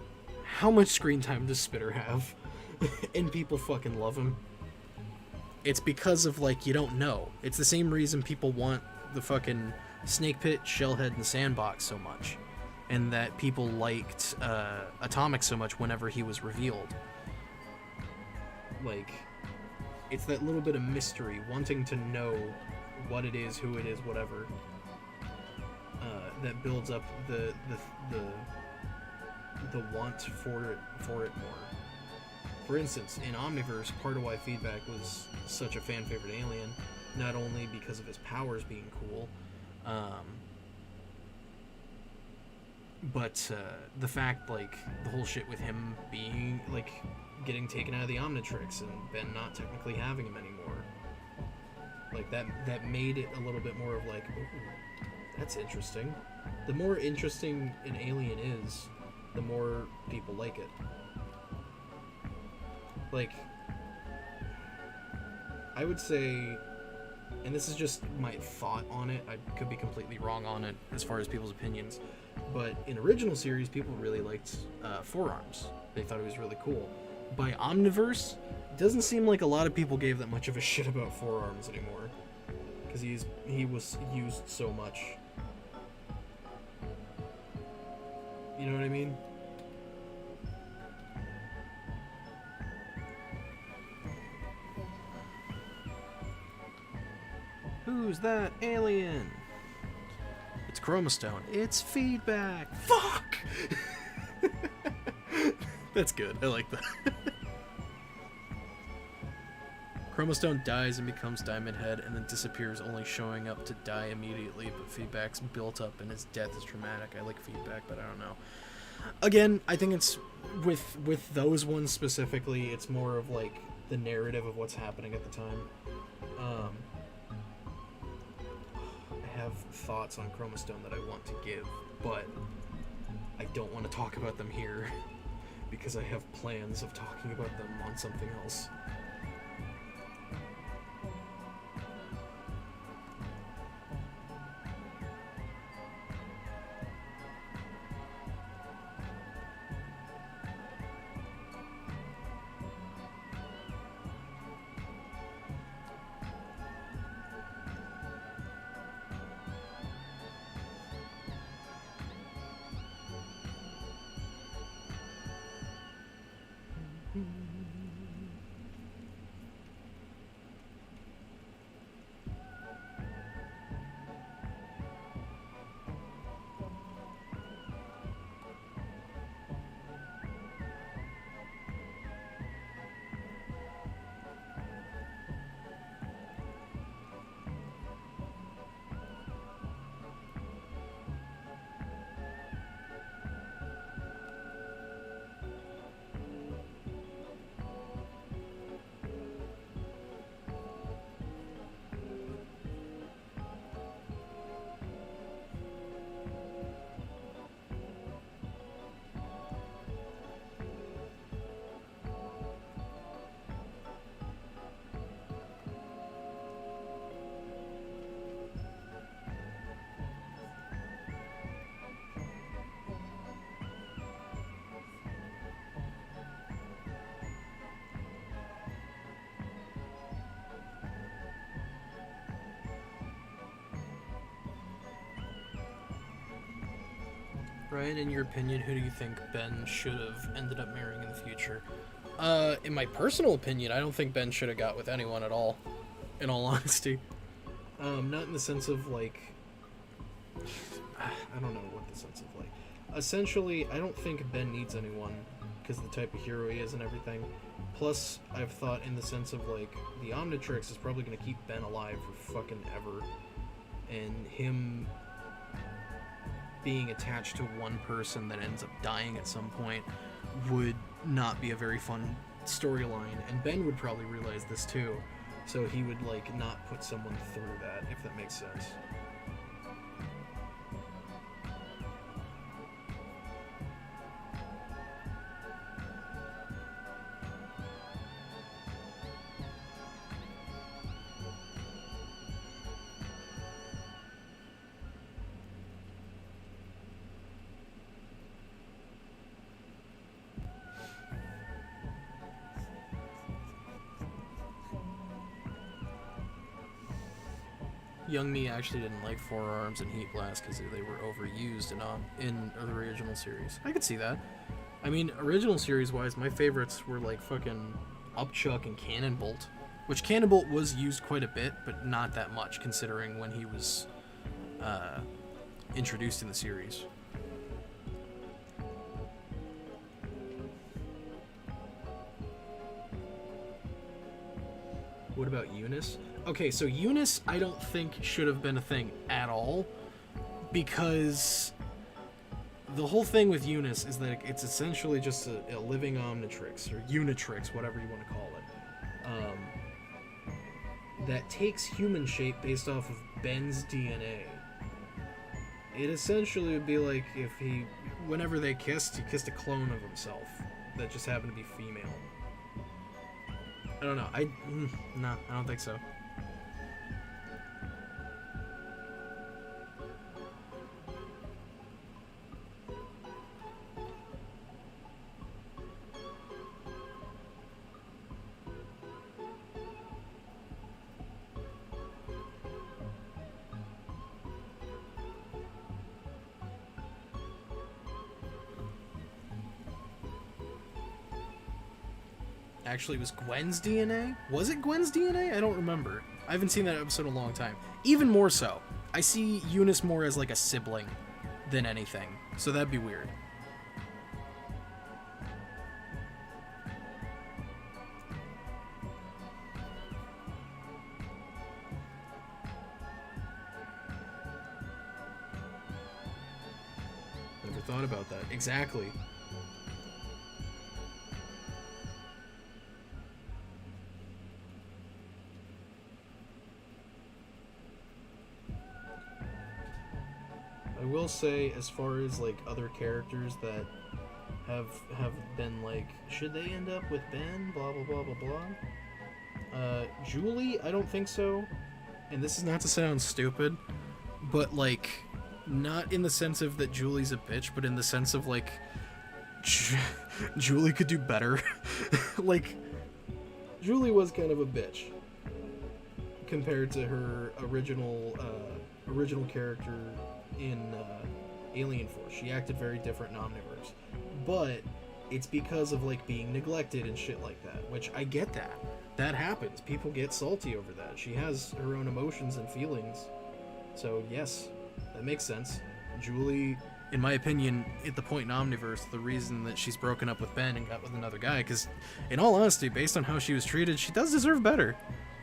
How much screen time does Spitter have? And people fucking love him. It's because of, like, you don't know. It's the same reason people want the fucking Snake Pit, Shellhead, and Sandbox so much. And that people liked Atomic so much whenever he was revealed. Like, it's that little bit of mystery, wanting to know what it is, who it is, whatever, that builds up the want for it more. For instance, in Omniverse, part of why Feedback was such a fan favorite alien, not only because of his powers being cool, but the fact, like, the whole shit with him being, like, getting taken out of the Omnitrix and Ben not technically having him anymore. Like, that made it a little bit more of like, ooh, that's interesting. The more interesting an alien is, the more people like it. Like, I would say, and this is just my thought on it, I could be completely wrong on it as far as people's opinions, but in original series, people really liked Forearms. They thought it was really cool. By Omniverse, it doesn't seem like a lot of people gave that much of a shit about Forearms anymore, because he was used so much. You know what I mean? Who's that alien? It's Chromastone. It's Feedback. Fuck! That's good. I like that. Chromastone dies and becomes DiamondHead and then disappears, only showing up to die immediately, but Feedback's built up and his death is traumatic. I like Feedback, but I don't know. Again, I think it's with those ones specifically, it's more of like the narrative of what's happening at the time. I have thoughts on Chromastone that I want to give, but I don't want to talk about them here because I have plans of talking about them on something else. Ryan, in your opinion, who do you think Ben should have ended up marrying in the future? In my personal opinion, I don't think Ben should have got with anyone at all, in all honesty. Not in the sense of, like... I don't know what the sense of, like... Essentially, I don't think Ben needs anyone, because of the type of hero he is and everything. Plus, I've thought in the sense of, like, the Omnitrix is probably going to keep Ben alive for fucking ever. And him being attached to one person that ends up dying at some point would not be a very fun storyline, and Ben would probably realize this too, so he would like not put someone through that, if that makes sense. Young Me actually didn't like Forearms and Heat Blast because they were overused in the original series. I could see that. I mean, original series-wise, my favorites were like fucking Upchuck and Cannonbolt, which Cannonbolt was used quite a bit, but not that much considering when he was introduced in the series. What about Eunice? Okay, so Eunice I don't think should have been a thing at all, because the whole thing with Eunice is that it's essentially just a living Omnitrix, or Unitrix, whatever you want to call it, that takes human shape based off of Ben's DNA. It essentially would be like if whenever they kissed, he kissed a clone of himself that just happened to be female. I don't know. No, I don't think so. Actually, it was Gwen's DNA? Was it Gwen's DNA? I don't remember. I haven't seen that episode in a long time. Even more so, I see Eunice more as like a sibling than anything, so that'd be weird. Never thought about that. Exactly. I will say, as far as like other characters that have been like, should they end up with Ben? Blah blah blah blah blah. Julie, I don't think so. And this is not to sound stupid, but like, not in the sense of that Julie's a bitch, but in the sense of like, Julie could do better. Like, Julie was kind of a bitch compared to her original character in Alien Force. She acted very different in Omniverse, but it's because of like being neglected and shit like that, which I get that happens. People get salty over that. She has her own emotions and feelings, so yes, that makes sense. Julie, in my opinion, at the point in Omniverse, the reason that she's broken up with Ben and got with another guy, because in all honesty, based on how she was treated, she does deserve better.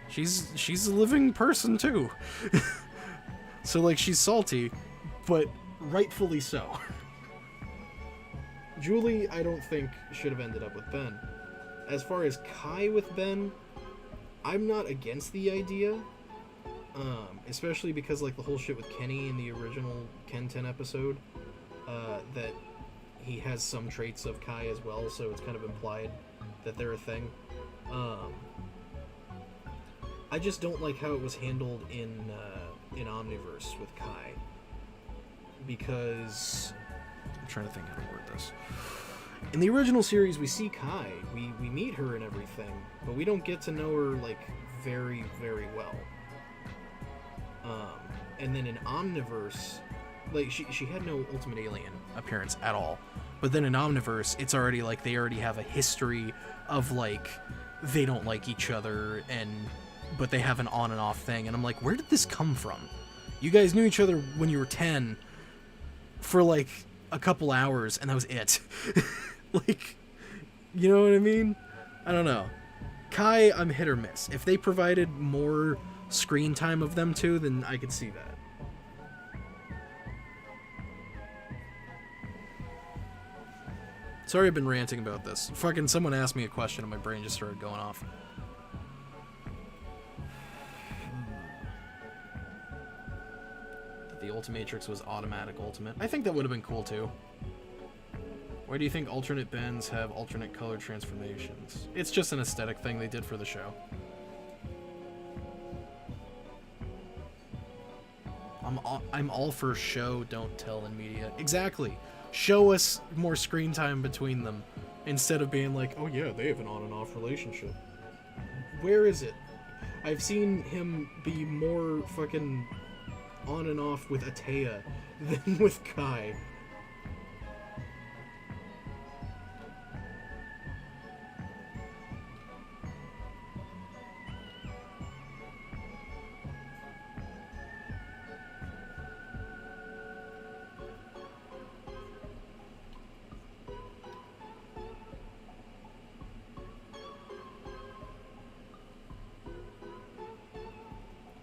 She's a living person too. So like, she's salty, but rightfully so. Julie, I don't think should have ended up with Ben. As far as Kai with Ben, I'm not against the idea, especially because like the whole shit with Kenny in the original Ken 10 episode, that he has some traits of Kai as well, so it's kind of implied that they're a thing. I just don't like how it was handled in Omniverse with Kai, because I'm trying to think how to word this. In the original series, we see Kai, we meet her and everything, but we don't get to know her like very, very well. And then in Omniverse, like she had no Ultimate Alien appearance at all, but then in Omniverse, it's already like they already have a history of like they don't like each other, but they have an on and off thing, and I'm like, where did this come from? You guys knew each other when you were 10 for like a couple hours, and that was it. Like, you know what I mean? I don't know. Kai, I'm hit or miss. If they provided more screen time of them two, then I could see that. Sorry I've been ranting about this. Fucking someone asked me a question and my brain just started going off. The Ultimatrix was automatic ultimate. I think that would have been cool too. Why do you think alternate bends have alternate color transformations? It's just an aesthetic thing they did for the show. I'm all for show, don't tell in media. Exactly. Show us more screen time between them instead of being like, oh yeah, they have an on and off relationship. Where is it? I've seen him be more fucking on and off with Atea than with Kai.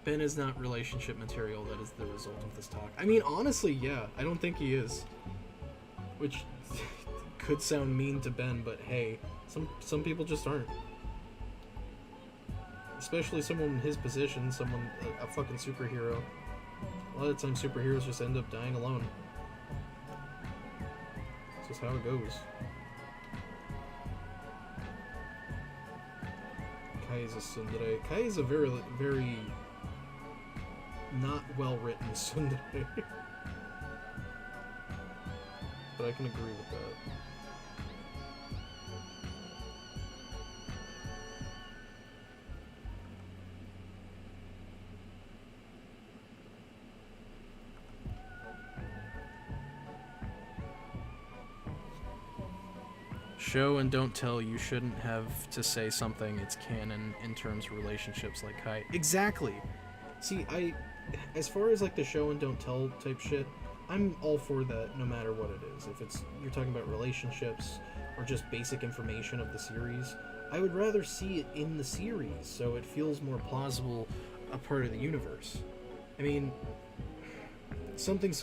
Ben is not relationship material, that is the result of this talk. I mean, honestly, yeah, I don't think he is. Which could sound mean to Ben, but hey, some people just aren't. Especially someone in his position, someone, a fucking superhero. A lot of times superheroes just end up dying alone. That's just how it goes. Kai is a tsundere. Kai is a very, very not well-written tsundere. But I can agree with that. Show and don't tell, you shouldn't have to say something, it's canon in terms of relationships like Kai. Exactly! See, as far as like the show and don't tell type shit, I'm all for that no matter what it is. If it's, you're talking about relationships or just basic information of the series, I would rather see it in the series so it feels more plausible, a part of the universe. I mean, something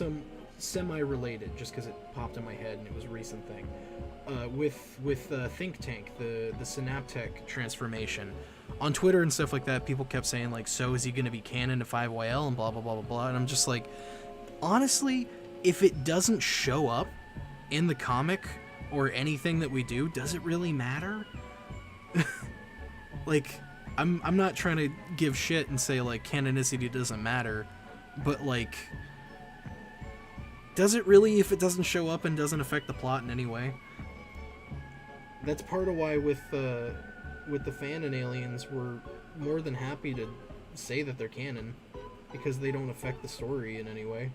semi-related, just because it popped in my head and it was a recent thing. With Think Tank, the Synaptech transformation. On Twitter and stuff like that, people kept saying, like, so is he going to be canon to 5YL and blah, blah, blah, blah, blah. And I'm just like, honestly, if it doesn't show up in the comic or anything that we do, does it really matter? Like, I'm not trying to give shit and say, like, canonicity doesn't matter, but, like, does it really if it doesn't show up and doesn't affect the plot in any way? That's part of why with the fan and aliens, we're more than happy to say that they're canon, because they don't affect the story in any way.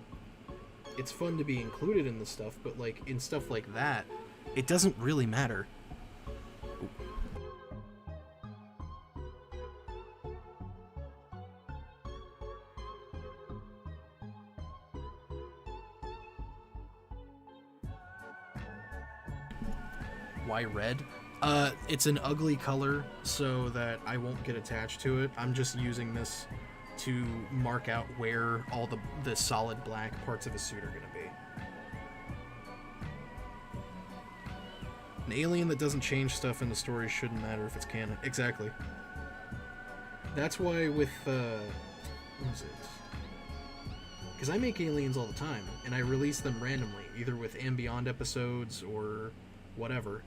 It's fun to be included in the stuff, but like in stuff like that, it doesn't really matter. Why red? It's an ugly color so that I won't get attached to it. I'm just using this to mark out where all the solid black parts of a suit are going to be. An alien that doesn't change stuff in the story shouldn't matter if it's canon. Exactly. That's why with, what is it? Because I make aliens all the time, and I release them randomly, either with And Beyond episodes or whatever.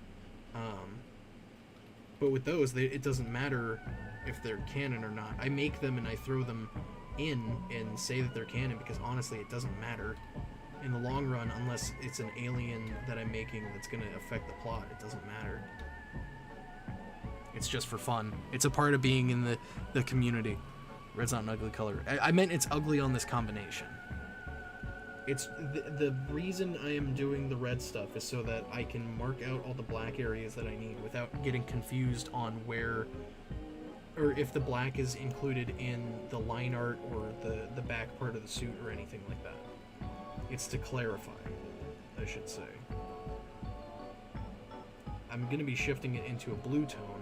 But with those, it doesn't matter if they're canon or not. I make them and I throw them in and say that they're canon because honestly, it doesn't matter in the long run unless it's an alien that I'm making that's going to affect the plot. It doesn't matter. It's just for fun. It's a part of being in the community. Red's not an ugly color. I meant it's ugly on this combination. It's the reason I am doing the red stuff is so that I can mark out all the black areas that I need without getting confused on where, or if the black is included in the line art or the back part of the suit or anything like that. It's to clarify, I should say. I'm going to be shifting it into a blue tone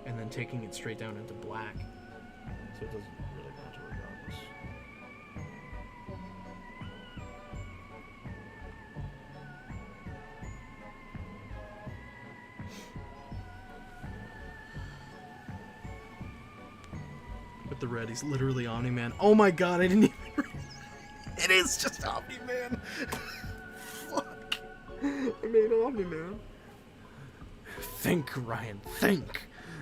and then taking it straight down into black, so it doesn't really matter regardless. with the red. He's literally Omni-Man. Oh my god, I didn't even... It is just Omni-Man. Fuck. I made Omni-Man. Think, Ryan, think.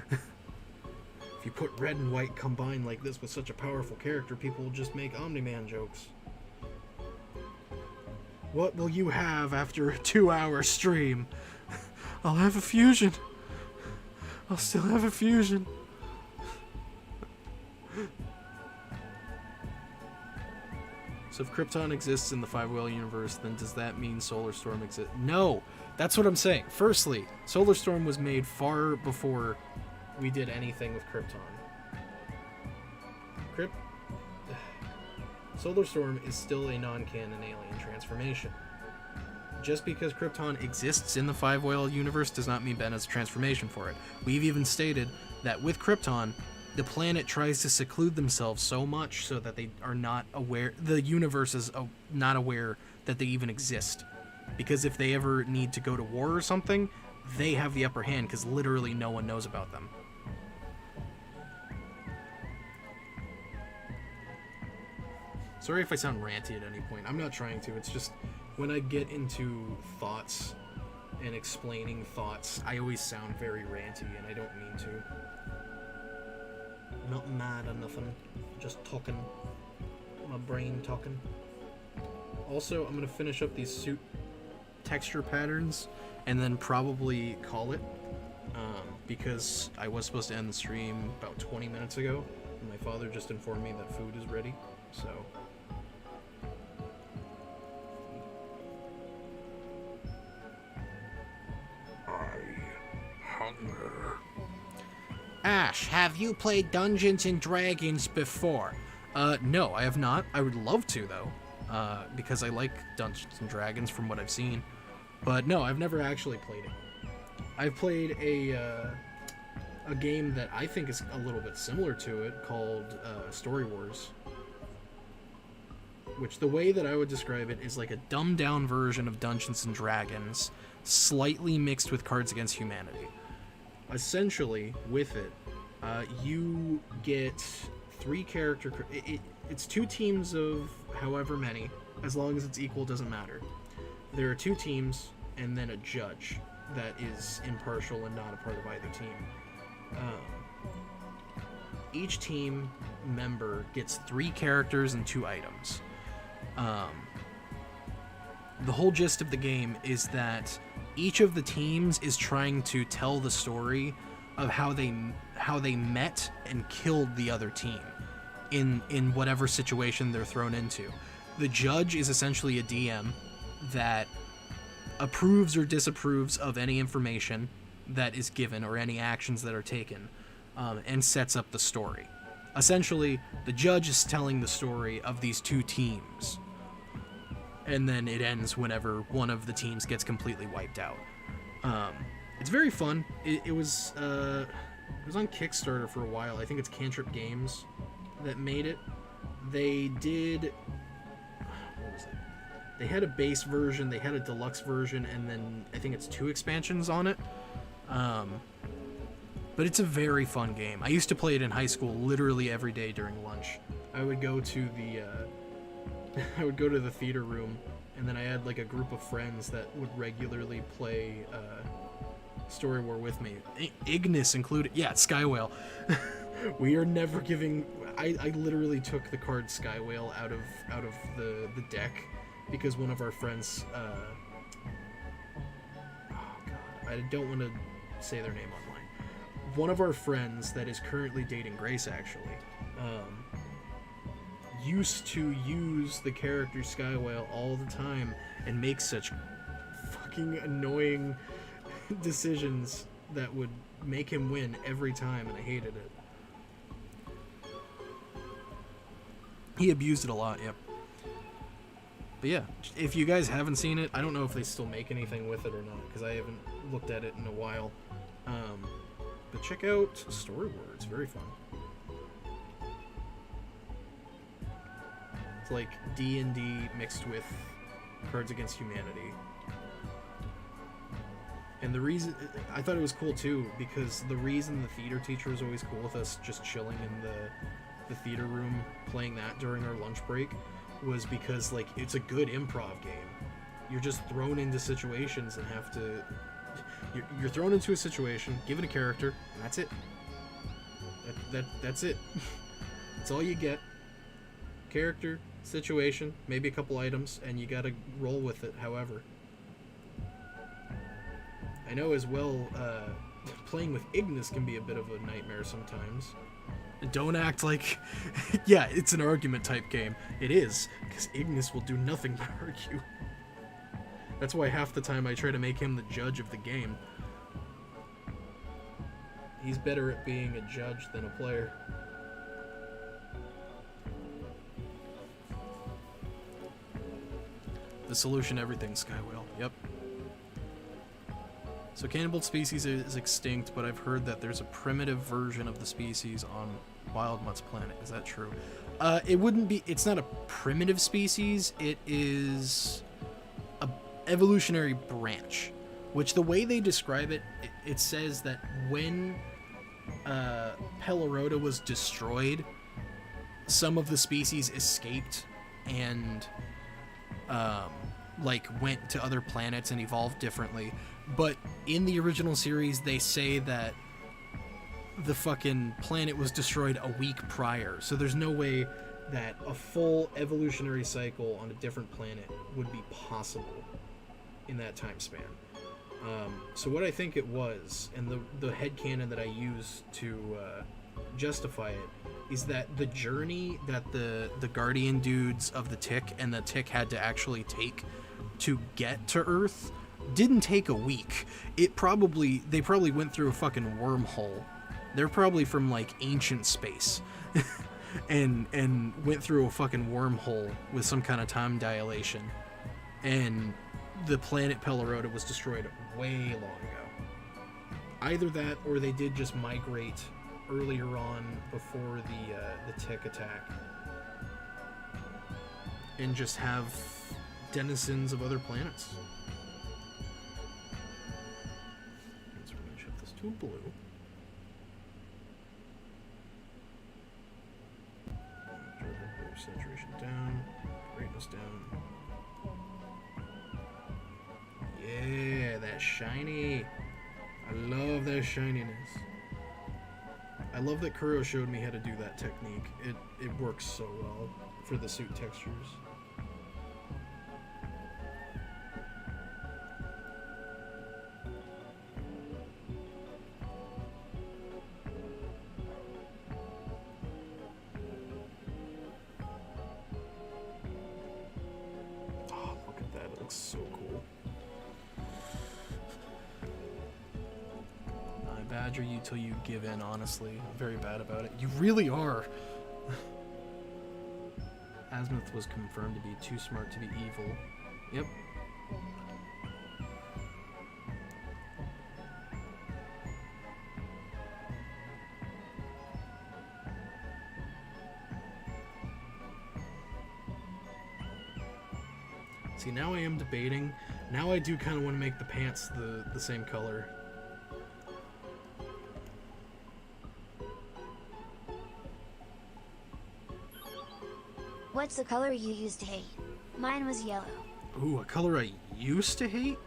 If you put red and white combined like this with such a powerful character, people will just make Omni-Man jokes. What will you have after a 2-hour stream? I'll have a fusion. I'll still have a fusion. So if Krypton exists in the Five-Whale universe, then does that mean Solar Storm exists? No! That's what I'm saying. Firstly, Solar Storm was made far before we did anything with Krypton. Solar Storm is still a non-canon alien transformation. Just because Krypton exists in the Five-Whale universe does not mean Ben has a transformation for it. We've even stated that with Krypton, the planet tries to seclude themselves so much so that they are not aware, the universe is not aware that they even exist. Because if they ever need to go to war or something, they have the upper hand because literally no one knows about them. Sorry if I sound ranty at any point. I'm not trying to. It's just when I get into thoughts and explaining thoughts, I always sound very ranty, and I don't mean to. I'm not mad or nothing. Just talking. My brain talking. Also, I'm going to finish up these suit texture patterns and then probably call it. Because I was supposed to end the stream about 20 minutes ago. And my father just informed me that food is ready. So... Ash, have you played Dungeons and Dragons before? No, I have not. I would love to, though, because I like Dungeons and Dragons from what I've seen. But no, I've never actually played it. I've played a game that I think is a little bit similar to it called Story Wars, which the way that I would describe it is like a dumbed-down version of Dungeons and Dragons, slightly mixed with Cards Against Humanity. Essentially, with it, you get 3 character... It's 2 teams of however many. As long as it's equal, doesn't matter. There are 2 teams, and then a judge that is impartial and not a part of either team. Each team member gets 3 characters and 2 items. The whole gist of the game is that each of the teams is trying to tell the story of how they met and killed the other team in whatever situation they're thrown into. The judge is essentially a DM that approves or disapproves of any information that is given or any actions that are taken, and sets up the story. Essentially, the judge is telling the story of these 2 teams, and then it ends whenever one of the teams gets completely wiped out. It's very fun. It was on Kickstarter for a while. I think it's Cantrip Games that made it. They did... What was it? They had a base version, they had a deluxe version, and then I think it's 2 expansions on it. But it's a very fun game. I used to play it in high school literally every day during lunch. I would go to the theater room, and then I had like a group of friends that would regularly play Story War with me. Ignis included. Yeah, Skywhale. We are never giving... I literally took the card Skywhale out of the deck because one of our friends... oh god, I don't want to say their name online. One of our friends that is currently dating Grace, actually, used to use the character Skywhale all the time and make such fucking annoying decisions that would make him win every time, and I hated it. He abused it a lot, yep. But yeah, if you guys haven't seen it, I don't know if they still make anything with it or not, because I haven't looked at it in a while. But check out Story War, it's very fun. It's like D&D mixed with Cards Against Humanity. And the reason... I thought it was cool too, because the reason the theater teacher was always cool with us just chilling the theater room playing that during our lunch break was because, like, it's a good improv game. You're just thrown into situations and have to... You're thrown into a situation, given a character, and that's it. That's it. That's all you get. Character, situation, maybe a couple items, and you gotta roll with it, however. I know as well, playing with Ignis can be a bit of a nightmare sometimes. Don't act like... yeah, it's an argument type game. It is, because Ignis will do nothing but argue. That's why half the time I try to make him the judge of the game. He's better at being a judge than a player. The solution to everything, Skywhale. Yep. So Cannonbolt species is extinct, but I've heard that there's a primitive version of the species on Wildmutt's planet. Is that true? It wouldn't be... It's not a primitive species. It is a evolutionary branch, which the way they describe it, it says that when Pelorota was destroyed, some of the species escaped and like went to other planets and evolved differently. But in the original series, they say that the fucking planet was destroyed a week prior, so there's no way that a full evolutionary cycle on a different planet would be possible in that time span. So what I think it was, and the headcanon that I use to justify it, is that the journey that the Guardian dudes of the Tick and the Tick had to actually take to get to Earth didn't take a week. They probably went through a fucking wormhole. They're probably from like ancient space and went through a fucking wormhole with some kind of time dilation. And the planet Pelorota was destroyed way long ago. Either that, or they did just migrate earlier on before the Tick attack, and just have denizens of other planets. So we're gonna shift this to blue. Saturation down, brightness down. Yeah, that shiny. I love that shininess. I love that Kuro showed me how to do that technique. It works so well for the suit textures. Oh, look at that. It looks so cool. I badger you till you give in, honestly. I'm very bad about it. You really are. Azimuth was confirmed to be too smart to be evil. Yep. See, now I am debating. Now I do kind of want to make the pants the same color. What's the color you used to hate? Mine was yellow. Ooh, a color I used to hate?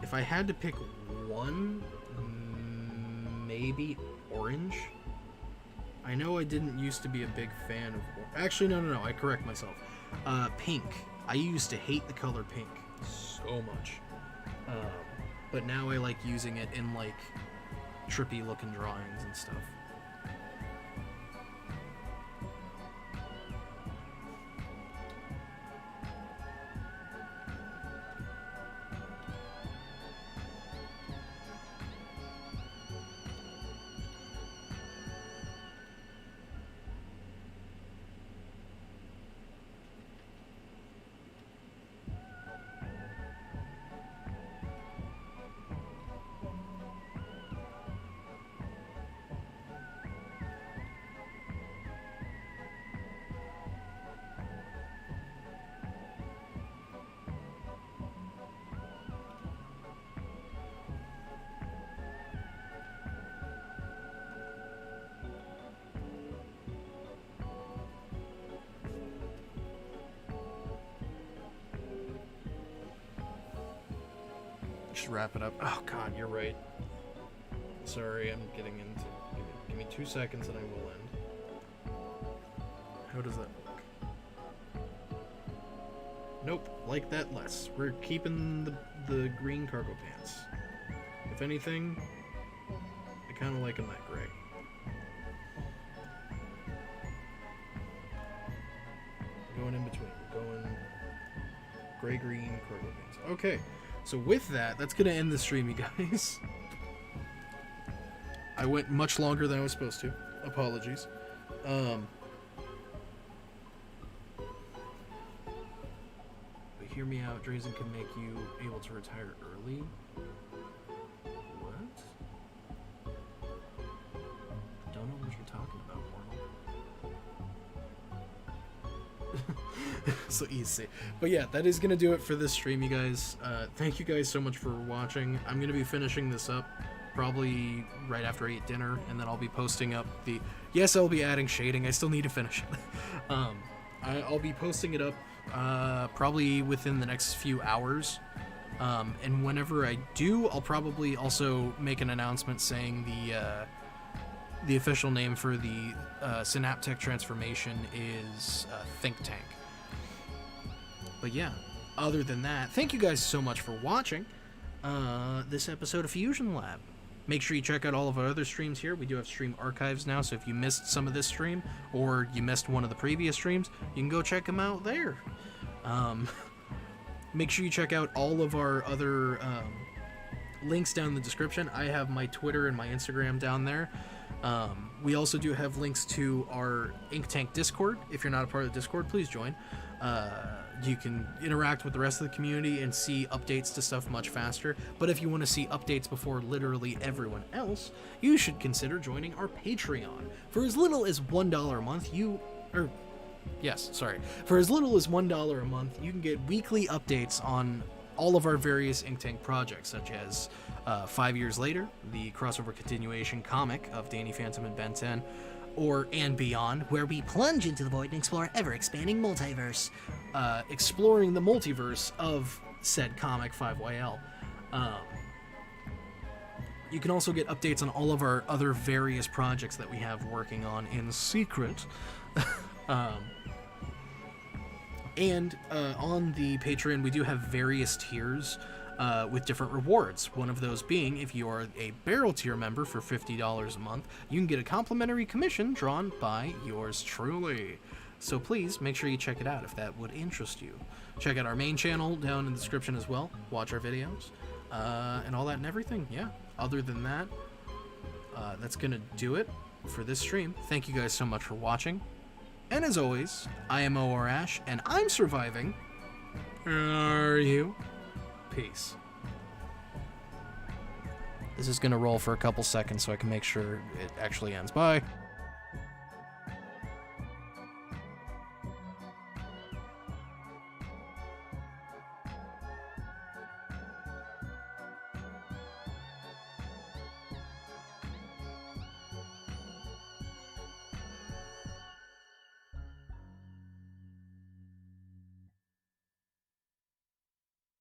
If I had to pick one, maybe orange? I know I didn't used to be a big fan of... Actually, no, I correct myself. Pink. I used to hate the color pink so much. But now I like using it in, like, trippy looking drawings and stuff. just wrap it up. Oh God, you're right. Sorry, I'm getting into. Give me 2 seconds and I will end. How does that work? Nope, like that less. We're keeping the green cargo pants. If anything, I kind of like them that gray. Going in between. We're going gray-green cargo pants. Okay, so with that, that's gonna end the stream, you guys. I went much longer than I was supposed to. Apologies. But hear me out. Drazen can make you able to retire early. What? Don't know what you're talking about, Mortal. So easy. But yeah, that is going to do it for this stream, you guys. Thank you guys so much for watching. I'm going to be finishing this up probably right after I eat dinner, and then I'll be posting up the... Yes, I'll be adding shading. I still need to finish it. I'll be posting it up probably within the next few hours. And whenever I do, I'll probably also make an announcement saying the official name for the Synaptech transformation is Think Tank. But yeah, other than that, thank you guys so much for watching this episode of Fusion Lab. Make sure you check out all of our other streams here. We do have stream archives now, so if you missed some of this stream, or you missed one of the previous streams, you can go check them out there. Make sure you check out all of our other links down in the description. I have my Twitter and my Instagram down there. We also do have links to our Ink Tank Discord. If you're not a part of the Discord, please join. You can interact with the rest of the community and see updates to stuff much faster. But if you want to see updates before literally everyone else, you should consider joining our Patreon. For as little as $1 a month, for as little as $1 a month, you can get weekly updates on all of our various Ink Tank projects, such as 5 Years Later, the crossover continuation comic of Danny Phantom and Ben 10, and Beyond, where we plunge into the void and explore ever-expanding multiverse. Exploring the multiverse of said comic 5YL. You can also get updates on all of our other various projects that we have working on in secret. And on the Patreon, we do have various tiers with different rewards. One of those being, if you are a Barrel tier member for $50 a month, you can get a complimentary commission drawn by yours truly. So please make sure you check it out if that would interest you. Check out our main channel down in the description as well. Watch our videos and all that and everything. Yeah. Other than that, that's going to do it for this stream. Thank you guys so much for watching. And as always, I am OR Ash, and I'm surviving. Are you? Peace. This is going to roll for a couple seconds so I can make sure it actually ends. Bye.